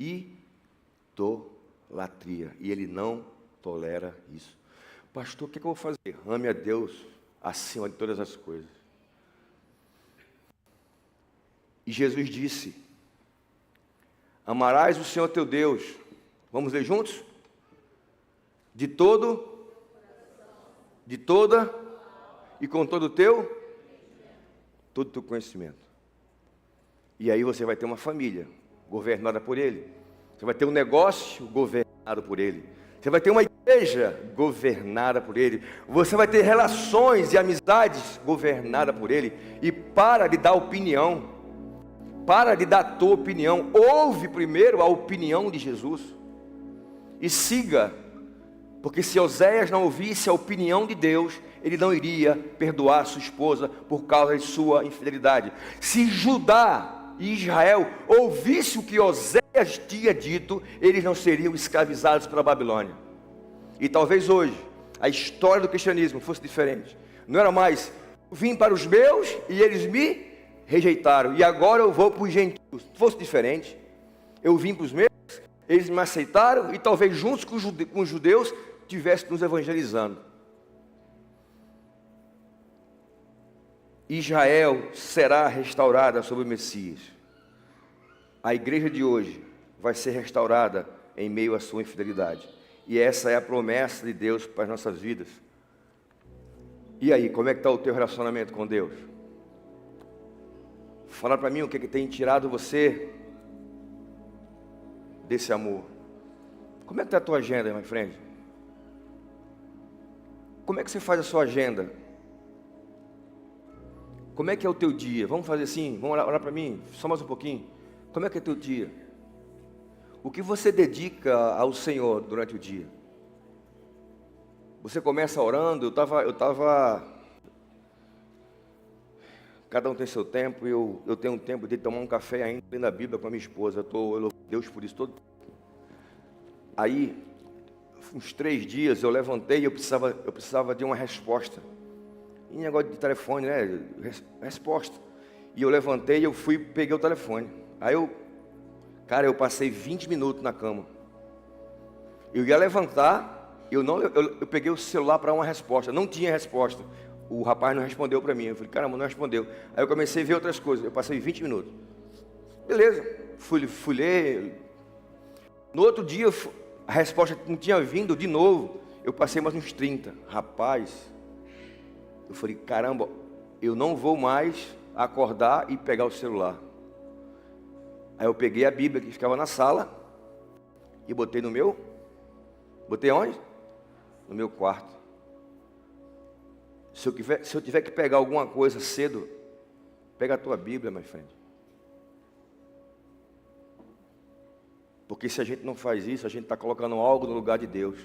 idolatria. E ele não tolera isso. Pastor, o que eu vou fazer? Ame a Deus acima de todas as coisas. E Jesus disse: amarás o Senhor teu Deus. Vamos ler juntos? De toda e com todo o teu conhecimento. E aí você vai ter uma família governada por Ele. Você vai ter um negócio governado por Ele. Você vai ter uma igreja governada por Ele. Você vai ter relações e amizades governadas por Ele. E para de dar opinião. Para de dar a tua opinião. Ouve primeiro a opinião de Jesus. E siga. Porque se Oséias não ouvisse a opinião de Deus, ele não iria perdoar sua esposa por causa de sua infidelidade. Se Judá e Israel ouvisse o que Oséias tinha dito, eles não seriam escravizados pela Babilônia. E talvez hoje a história do cristianismo fosse diferente. Não era mais: vim para os meus e eles me rejeitaram, e agora eu vou para os gentios. Fosse diferente. Eu vim para os meus, eles me aceitaram, e talvez juntos com os judeus estivesse nos evangelizando. Israel será restaurada sob o Messias. A igreja de hoje vai ser restaurada em meio à sua infidelidade. E essa é a promessa de Deus para as nossas vidas. E aí, como é que está o teu relacionamento com Deus? Fala para mim o que tem tirado você desse amor. Como é que está a tua agenda, my friend? Como é que você faz a sua agenda? Como é que é o teu dia? Vamos fazer assim, vamos orar para mim, só mais um pouquinho. Como é que é o teu dia? O que você dedica ao Senhor durante o dia? Você começa orando, eu estava... Cada um tem seu tempo, eu tenho um tempo de tomar um café ainda lendo a Bíblia com a minha esposa. Eu louvo a Deus por isso todo. Aí, uns 3 dias eu levantei e eu precisava de uma resposta. E negócio de telefone, né? Resposta. E eu levantei e eu fui, peguei o telefone. Aí eu passei 20 minutos na cama. Eu ia levantar, eu peguei o celular para uma resposta. Não tinha resposta. O rapaz não respondeu para mim. Eu falei: caramba, não respondeu. Aí eu comecei a ver outras coisas. Eu passei 20 minutos. Beleza. Fui ler. No outro dia, a resposta não tinha vindo de novo. Eu passei mais uns 30. Rapaz, eu falei: caramba, eu não vou mais acordar e pegar o celular. Aí eu peguei a Bíblia que ficava na sala e botei no meu... Botei onde? No meu quarto. Se eu tiver que pegar alguma coisa cedo, pega a tua Bíblia, my friend. Porque se a gente não faz isso, a gente está colocando algo no lugar de Deus.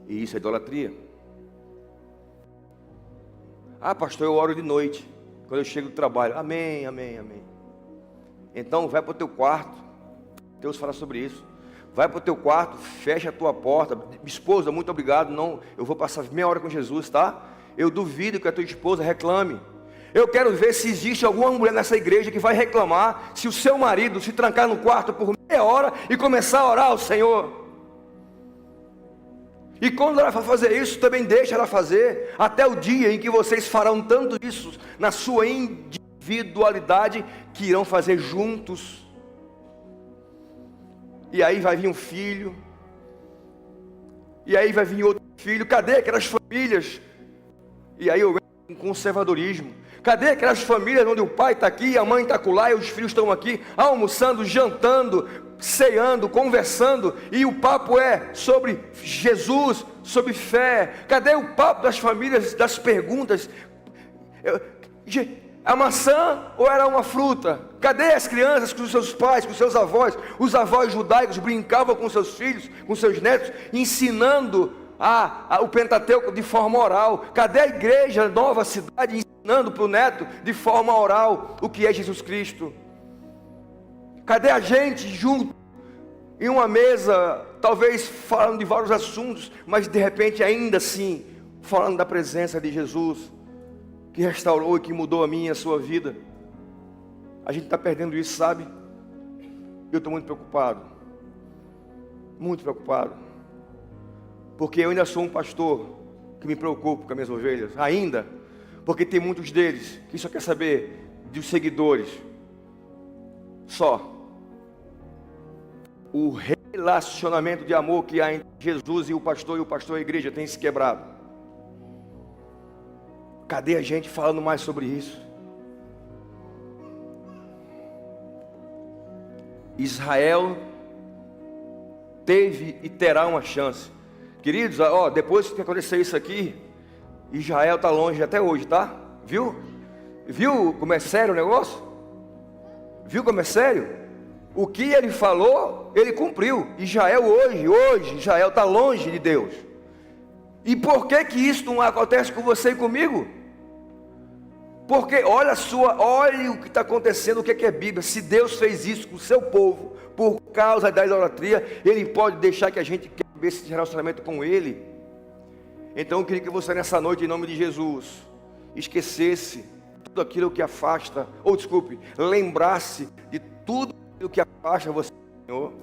E isso é idolatria. Ah, pastor, eu oro de noite, quando eu chego do trabalho. Amém, amém, amém. Então vai para o teu quarto. Deus fala sobre isso. Vai para o teu quarto, fecha a tua porta. Minha esposa, muito obrigado. Não, eu vou passar meia hora com Jesus, tá? Eu duvido que a tua esposa reclame. Eu quero ver se existe alguma mulher nessa igreja que vai reclamar se o seu marido se trancar no quarto por meia hora e começar a orar ao Senhor. E quando ela for fazer isso, também deixa ela fazer, até o dia em que vocês farão tanto isso na sua individualidade, que irão fazer juntos. E aí vai vir um filho, e aí vai vir outro filho. Cadê aquelas famílias? E aí eu entro com conservadorismo. Cadê aquelas famílias onde o pai está aqui, a mãe está acolá e os filhos estão aqui, almoçando, jantando, ceando, conversando, e o papo é sobre Jesus, sobre fé? Cadê o papo das famílias, das perguntas? a maçã ou era uma fruta? Cadê as crianças com seus pais, com seus avós? Os avós judaicos brincavam com seus filhos, com seus netos, ensinando o Pentateuco de forma oral. Cadê a igreja Nova Cidade ensinando para o neto de forma oral o que é Jesus Cristo? Cadê a gente junto em uma mesa, talvez falando de vários assuntos, mas de repente ainda assim falando da presença de Jesus, que restaurou e que mudou a minha e a sua vida? A gente está perdendo isso, sabe? Eu estou muito preocupado, porque eu ainda sou um pastor que me preocupo com as minhas ovelhas, ainda, porque tem muitos deles que só quer saber dos seguidores, só. O relacionamento de amor que há entre Jesus e o pastor e a igreja tem se quebrado. Cadê a gente falando mais sobre isso? Israel teve e terá uma chance. Queridos, depois que aconteceu isso aqui, Israel está longe até hoje, tá? Viu? Viu como é sério o negócio? Viu como é sério? O que ele falou, ele cumpriu. Israel hoje Israel está longe de Deus. E por que isso não acontece com você e comigo? Porque olhe o que está acontecendo, o que é Bíblia. Se Deus fez isso com o seu povo, por causa da idolatria, Ele pode deixar que a gente quebre esse relacionamento com Ele. Então eu queria que você nessa noite, em nome de Jesus, esquecesse tudo aquilo que afasta, lembrasse de tudo aquilo que afasta você do Senhor.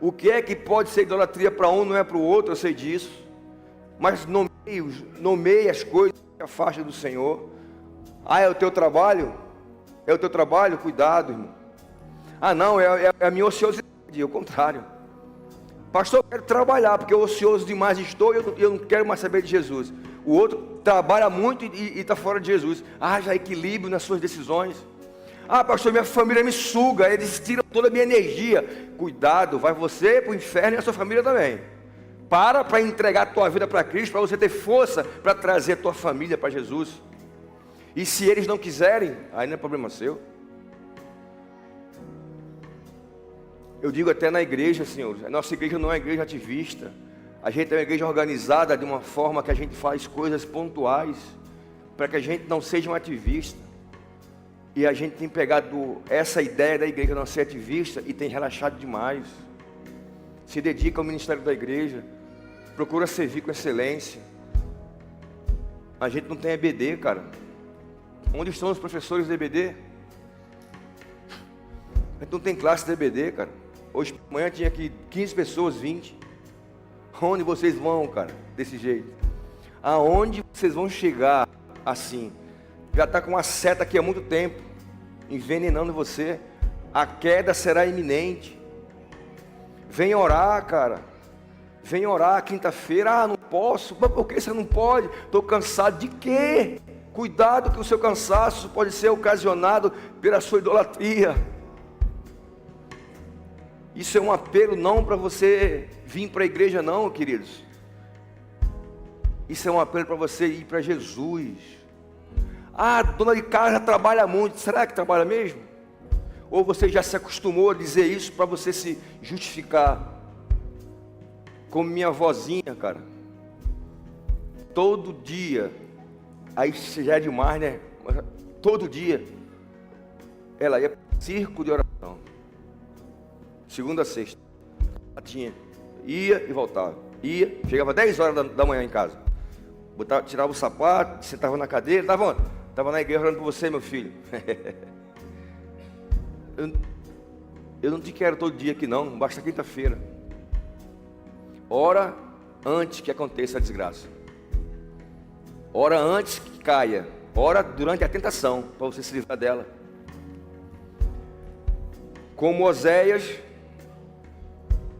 O que é que pode ser idolatria para um, não é para o outro, eu sei disso. Mas nomeie as coisas que afastam do Senhor. É o teu trabalho? É o teu trabalho? Cuidado, irmão. Não, é a minha ociosidade, é o contrário. Pastor, eu quero trabalhar, porque eu ocioso demais estou e eu não quero mais saber de Jesus. O outro trabalha muito e está fora de Jesus. Já equilíbrio nas suas decisões. Pastor, minha família me suga, eles tiram toda a minha energia. Cuidado, vai você para o inferno e a sua família também. Para entregar a tua vida para Cristo, para você ter força para trazer a tua família para Jesus. E se eles não quiserem, aí não é problema seu. Eu digo até na igreja, senhores, a nossa igreja não é uma igreja ativista. A gente é uma igreja organizada de uma forma que a gente faz coisas pontuais, para que a gente não seja um ativista. E a gente tem pegado essa ideia da igreja não ser ativista e tem relaxado demais. Se dedica ao ministério da igreja, procura servir com excelência. A gente não tem EBD, cara. Onde estão os professores de EBD? A gente não tem classe de EBD, cara. Hoje de manhã tinha aqui 15 pessoas, 20. Onde vocês vão, cara, desse jeito? Aonde vocês vão chegar assim? Já está com uma seta aqui há muito tempo, envenenando você. A queda será iminente. Vem orar, cara. Vem orar quinta-feira. Não posso. Mas por que você não pode? Estou cansado de quê? Cuidado que o seu cansaço pode ser ocasionado pela sua idolatria. Isso é um apelo não para você vir para a igreja não, queridos. Isso é um apelo para você ir para Jesus. Dona de casa trabalha muito. Será que trabalha mesmo? Ou você já se acostumou a dizer isso para você se justificar? Como minha vozinha, cara. Todo dia. Aí já é demais, né? Todo dia. Ela ia para o circo de oração. Segunda a sexta. Ela ia e voltava. Chegava 10 horas da manhã em casa. Tirava o sapato, sentava na cadeira. Estava na igreja orando por você, meu filho. Eu não te quero todo dia aqui não, basta quinta-feira. Ora antes que aconteça a desgraça. Ora antes que caia. Ora durante a tentação, para você se livrar dela. Como Oséias,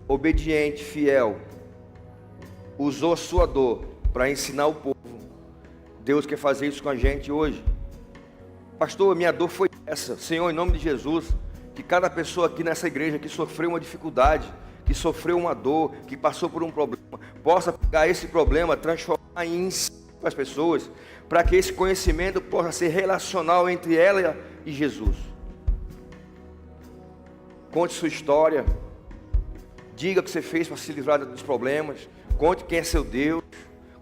obediente, fiel, usou a sua dor para ensinar o povo. Deus quer fazer isso com a gente hoje. Pastor, minha dor foi essa. Senhor, em nome de Jesus, que cada pessoa aqui nessa igreja que sofreu uma dificuldade, que sofreu uma dor, que passou por um problema, possa pegar esse problema, transformar em para as pessoas, para que esse conhecimento possa ser relacional entre ela e Jesus. Conte sua história, diga o que você fez para se livrar dos problemas, conte quem é seu Deus,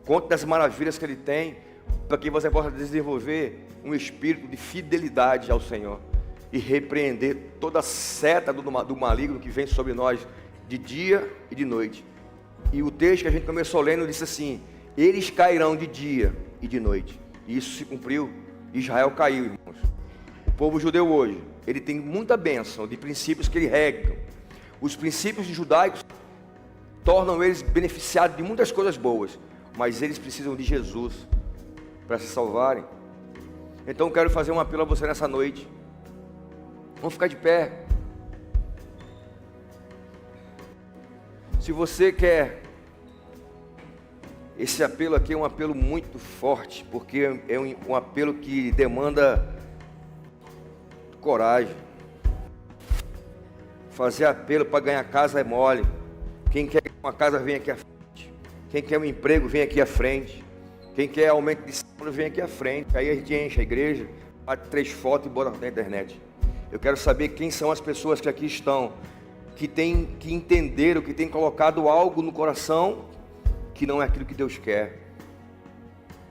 conte das maravilhas que Ele tem, para que você possa desenvolver um espírito de fidelidade ao Senhor e repreender toda a seta do maligno que vem sobre nós de dia e de noite. E o texto que a gente começou lendo disse assim: eles cairão de dia e de noite. E isso se cumpriu. Israel caiu, irmãos. O povo judeu hoje, ele tem muita bênção de princípios que ele rega. Os princípios judaicos tornam eles beneficiados de muitas coisas boas, mas eles precisam de Jesus para se salvarem. Então eu quero fazer um apelo a você nessa noite. Vamos ficar de pé. Se você quer, esse apelo aqui é um apelo muito forte, porque é um apelo que demanda coragem. Fazer apelo para ganhar casa é mole. Quem quer uma casa vem aqui à frente. Quem quer um emprego vem aqui à frente. Quem quer aumento de salário vem aqui à frente. Aí a gente enche a igreja, bate 3 fotos e bota na internet. Eu quero saber quem são as pessoas que aqui estão, que entenderam, que têm colocado algo no coração que não é aquilo que Deus quer.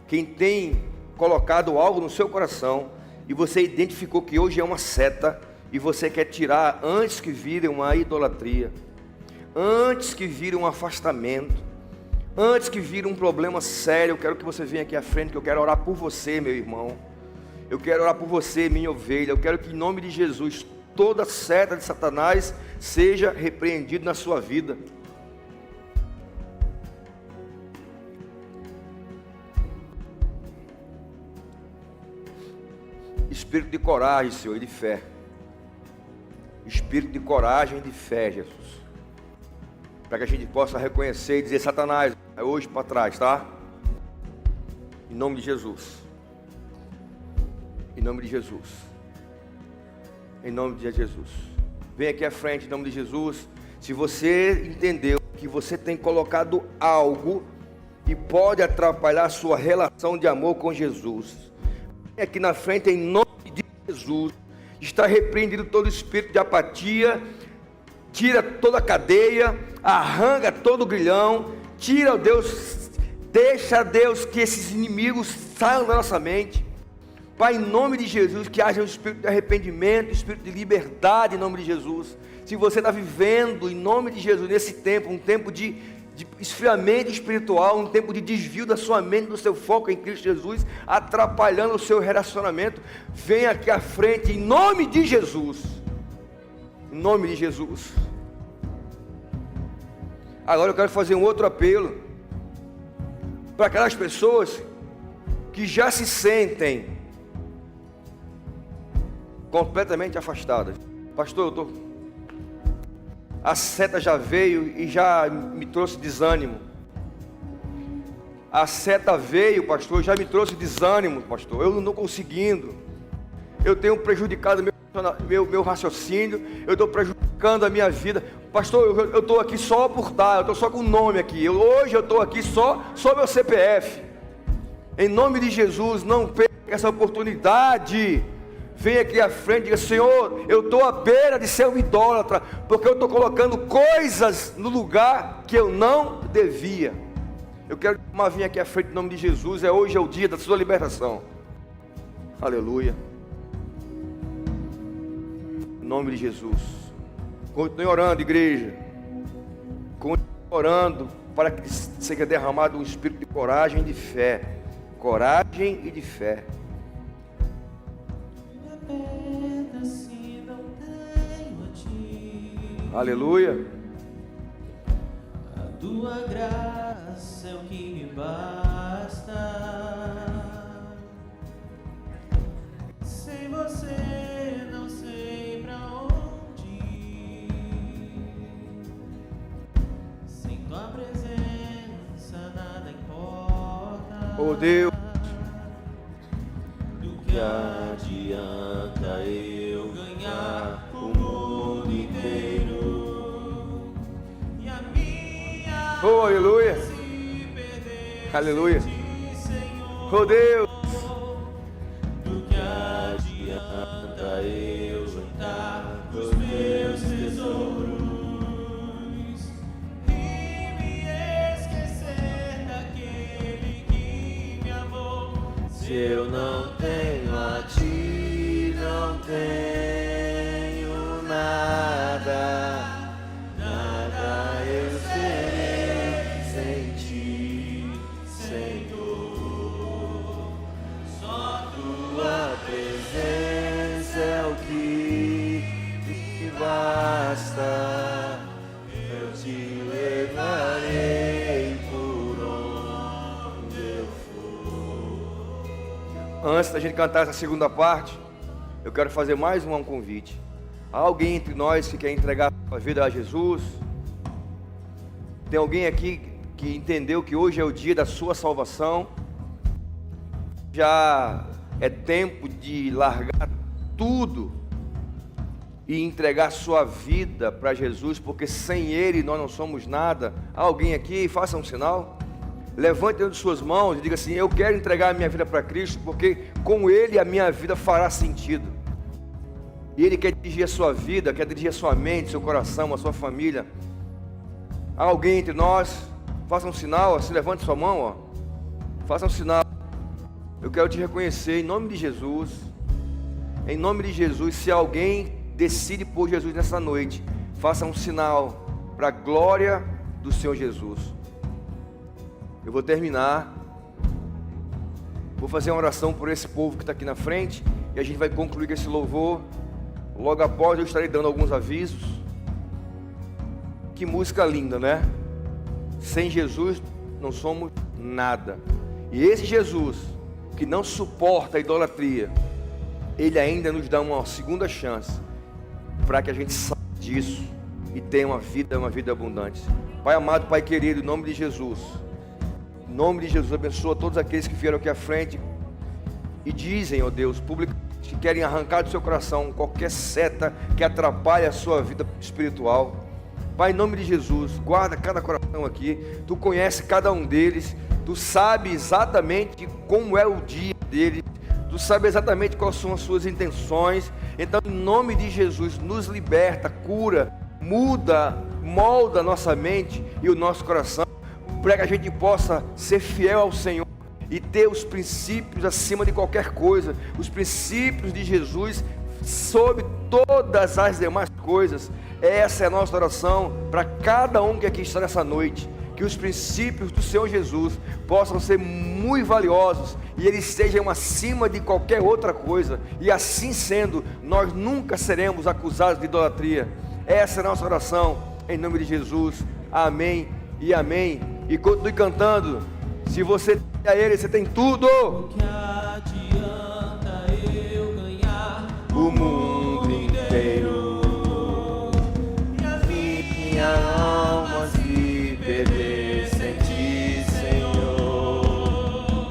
Quem tem colocado algo no seu coração e você identificou que hoje é uma seta e você quer tirar antes que vire uma idolatria, antes que vire um afastamento, antes que vire um problema sério, eu quero que você venha aqui à frente, que eu quero orar por você, meu irmão. Eu quero orar por você, minha ovelha. Eu quero que em nome de Jesus toda seta de Satanás seja repreendida na sua vida. Espírito de coragem, Senhor, e de fé. Espírito de coragem e de fé, Jesus. Para que a gente possa reconhecer e dizer: Satanás, é hoje para trás, tá? Em nome de Jesus. Em nome de Jesus. Em nome de Jesus. Vem aqui à frente, em nome de Jesus. Se você entendeu que você tem colocado algo e pode atrapalhar a sua relação de amor com Jesus, vem aqui na frente, em nome de Jesus. Está repreendido todo espírito de apatia. Tira toda a cadeia, arranca todo o grilhão. Tira, Deus, deixa, Deus, que esses inimigos saiam da nossa mente. Pai, em nome de Jesus, que haja um espírito de arrependimento, um espírito de liberdade, em nome de Jesus. Se você está vivendo, em nome de Jesus, nesse tempo, um tempo de esfriamento espiritual, um tempo de desvio da sua mente, do seu foco em Cristo Jesus, atrapalhando o seu relacionamento, venha aqui à frente, em nome de Jesus. Em nome de Jesus. Agora eu quero fazer um outro apelo para aquelas pessoas que já se sentem completamente afastadas. Pastor, a seta já veio e já me trouxe desânimo. A seta veio, pastor, e já me trouxe desânimo, pastor. Eu não estou conseguindo. Eu tenho prejudicado meu raciocínio. Eu estou prejudicando a minha vida. Pastor, eu estou aqui só por estar. Eu estou só com o nome aqui. Hoje eu estou aqui só meu CPF. Em nome de Jesus, não perca essa oportunidade. Venha aqui à frente e diga: Senhor, eu estou à beira de ser um idólatra, porque eu estou colocando coisas no lugar que eu não devia. Eu quero vir aqui à frente em nome de Jesus. Hoje é o dia da sua libertação. Aleluia. Em nome de Jesus. Continue orando, igreja. Continue orando para que seja derramado um espírito de coragem e de fé. Coragem e de fé. Aleluia. A tua graça é o que me basta. Sem você não sei pra onde ir. Sem tua presença nada importa. Oh Deus. Do que adianta eu ganhar o mundo inteiro e a minha oh, aleluia. se perder aleluia. sem ti, Senhor. Oh Deus, do que adianta eu juntar os meus tesouros e me esquecer daquele que me amou? Se eu não tenho a ti, não tenho nada, nada eu serei sem ti, Senhor. Só tua presença é o que me basta. Eu te levarei por onde eu for. antes da gente cantar essa segunda parte, eu quero fazer mais um convite. Há alguém entre nós que quer entregar a vida a Jesus? Tem alguém aqui que entendeu que hoje é o dia da sua salvação? Já é tempo de largar tudo e entregar sua vida para Jesus, porque sem Ele nós não somos nada. Há alguém aqui? Faça um sinal. Levante as suas mãos e diga assim: eu quero entregar a minha vida para Cristo, porque com Ele a minha vida fará sentido. E Ele quer dirigir a sua vida, quer dirigir a sua mente, seu coração, a sua família. Há alguém entre nós? Faça um sinal, se levante sua mão, ó. Faça um sinal. Eu quero te reconhecer em nome de Jesus. Em nome de Jesus, se alguém decide por Jesus nessa noite, faça um sinal para a glória do Senhor Jesus. Eu vou terminar. Vou fazer uma oração por esse povo que está aqui na frente, e a gente vai concluir com esse louvor. Logo após eu estarei dando alguns avisos. Que música linda, né? Sem Jesus não somos nada. E esse Jesus que não suporta a idolatria, Ele ainda nos dá uma segunda chance para que a gente saia disso e tenha uma vida abundante. Pai amado, Pai querido, em nome de Jesus, em nome de Jesus, abençoa todos aqueles que vieram aqui à frente e dizem, ó Deus, publicamente, que querem arrancar do seu coração qualquer seta que atrapalhe a sua vida espiritual. Pai, em nome de Jesus, guarda cada coração aqui. Tu conhece cada um deles. Tu sabe exatamente como é o dia deles. Tu sabe exatamente quais são as suas intenções. Então, em nome de Jesus, nos liberta, cura, muda, molda a nossa mente e o nosso coração, para que a gente possa ser fiel ao Senhor e ter os princípios acima de qualquer coisa, os princípios de Jesus sobre todas as demais coisas. Essa é a nossa oração para cada um que aqui está nessa noite, que os princípios do Senhor Jesus possam ser muito valiosos e eles sejam acima de qualquer outra coisa, e assim sendo, nós nunca seremos acusados de idolatria. Essa é a nossa oração, em nome de Jesus, amém e amém. E continue cantando. Se você tem a Ele, você tem tudo. O que adianta eu ganhar O mundo inteiro e a minha alma se perder sem ti, Senhor?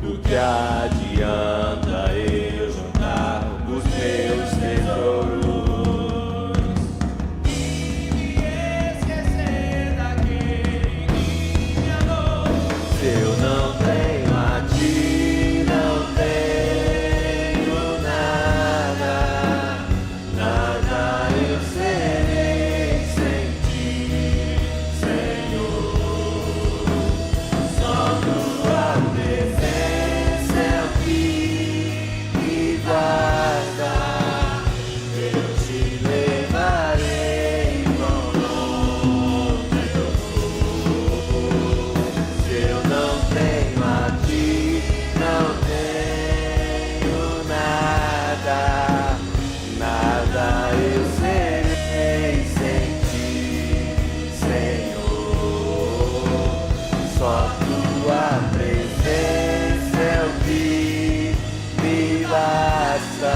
O que adianta eu juntar os meus tesouros e me esquecer daquele que me amou? Se eu não tenho a ti, não tenho nada, nada eu serei sem ti, Senhor. Só tua presença é o que me basta. Eu te levarei por onde eu for. Se eu não tenho a ti, não tenho nada, nada eu serei sem ti, Senhor. Só tua presença é o que me basta.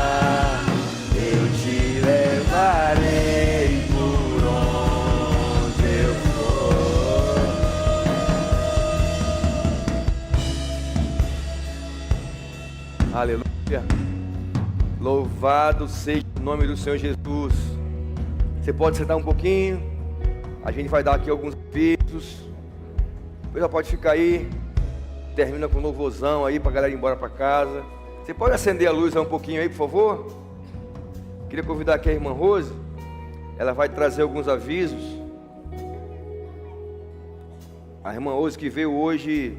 Eu te levarei por onde eu for. Aleluia. Louvado seja o nome do Senhor Jesus. Você pode sentar um pouquinho. A gente vai dar aqui alguns avisos. Você já pode ficar aí. termina com um louvorzão aí para a galera ir embora para casa. Você pode acender a luz aí um pouquinho aí, por favor? Queria convidar aqui a irmã Rose. Ela vai trazer alguns avisos. A irmã Rose que veio hoje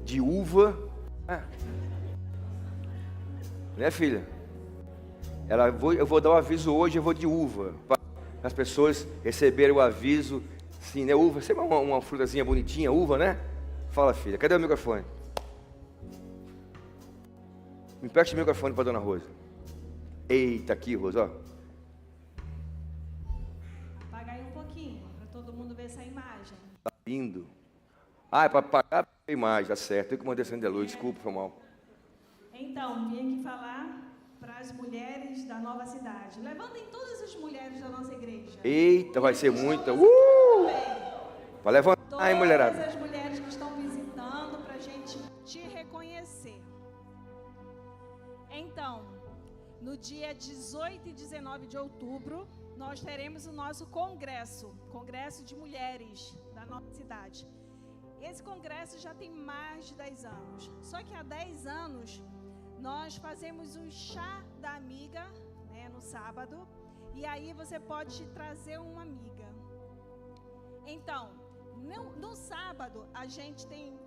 de uva. Né, filha? Eu vou dar o aviso hoje, eu vou de uva. Para as pessoas receberem o aviso. Sim, né? Uva, você é uma frutazinha bonitinha, uva, né? Fala, filha. Cadê o microfone? Me empreste o microfone para dona Rosa. Eita, aqui, Rosa, ó. Apaga aí um pouquinho, para todo mundo ver essa imagem. Tá lindo. Ah, é para apagar a imagem, tá certo. Eu que mandei acender a luz, desculpa, foi mal. Então, vim aqui falar para as mulheres da nova cidade. Levantem todas as mulheres da nossa igreja. Eita, vai ser muita. Vai levantar, hein, mulherada? Todas as mulheres que estão visitando, para a gente te reconhecer. Então, no dia 18 e 19 de outubro, nós teremos o nosso congresso de mulheres da nossa cidade. Esse congresso já tem mais de 10 anos. Só que há 10 anos, nós fazemos o chá da amiga, né, no sábado. E aí você pode trazer uma amiga. Então, no sábado, a gente tem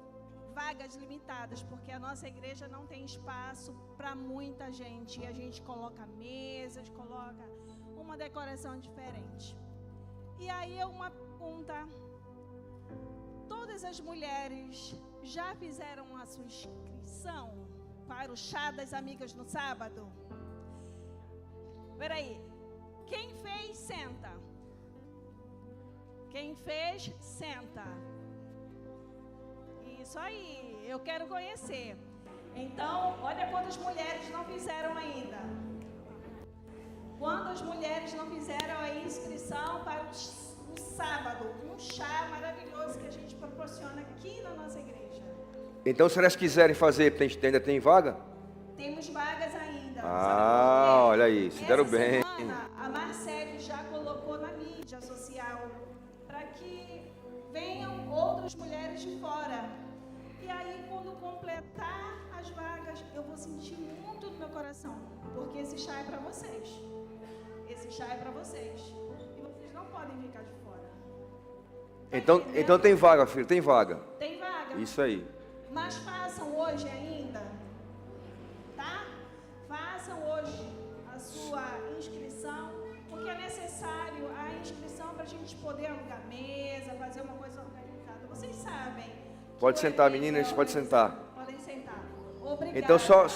vagas limitadas, porque a nossa igreja não tem espaço para muita gente. E a gente coloca mesas, coloca uma decoração diferente. E aí uma pergunta: todas as mulheres já fizeram a sua inscrição para o chá das amigas no sábado? Peraí, quem fez, senta. Quem fez, senta. Isso aí, eu quero conhecer. Então, olha quantas mulheres não fizeram ainda. Quantas mulheres não fizeram a inscrição para o sábado, um chá maravilhoso que a gente proporciona aqui na nossa igreja. Então, se elas quiserem fazer, ainda tem vaga? Temos vagas ainda. Ah, olha aí, se deram bem. Essa semana, a Marcele já colocou na mídia social para que venham outras mulheres de fora. E aí, quando completar as vagas, eu vou sentir muito no meu coração, porque esse chá é para vocês. Esse chá é para vocês. E vocês não podem ficar de fora. Então tem vaga, filho, tem vaga. Tem vaga. Isso aí. Mas façam hoje ainda, tá? Façam hoje a sua inscrição, porque é necessário a inscrição para a gente poder alugar mesa, fazer uma coisa organizada. Vocês sabem. Pode sentar, meninas, pode sentar. Podem sentar. Obrigada. Então, só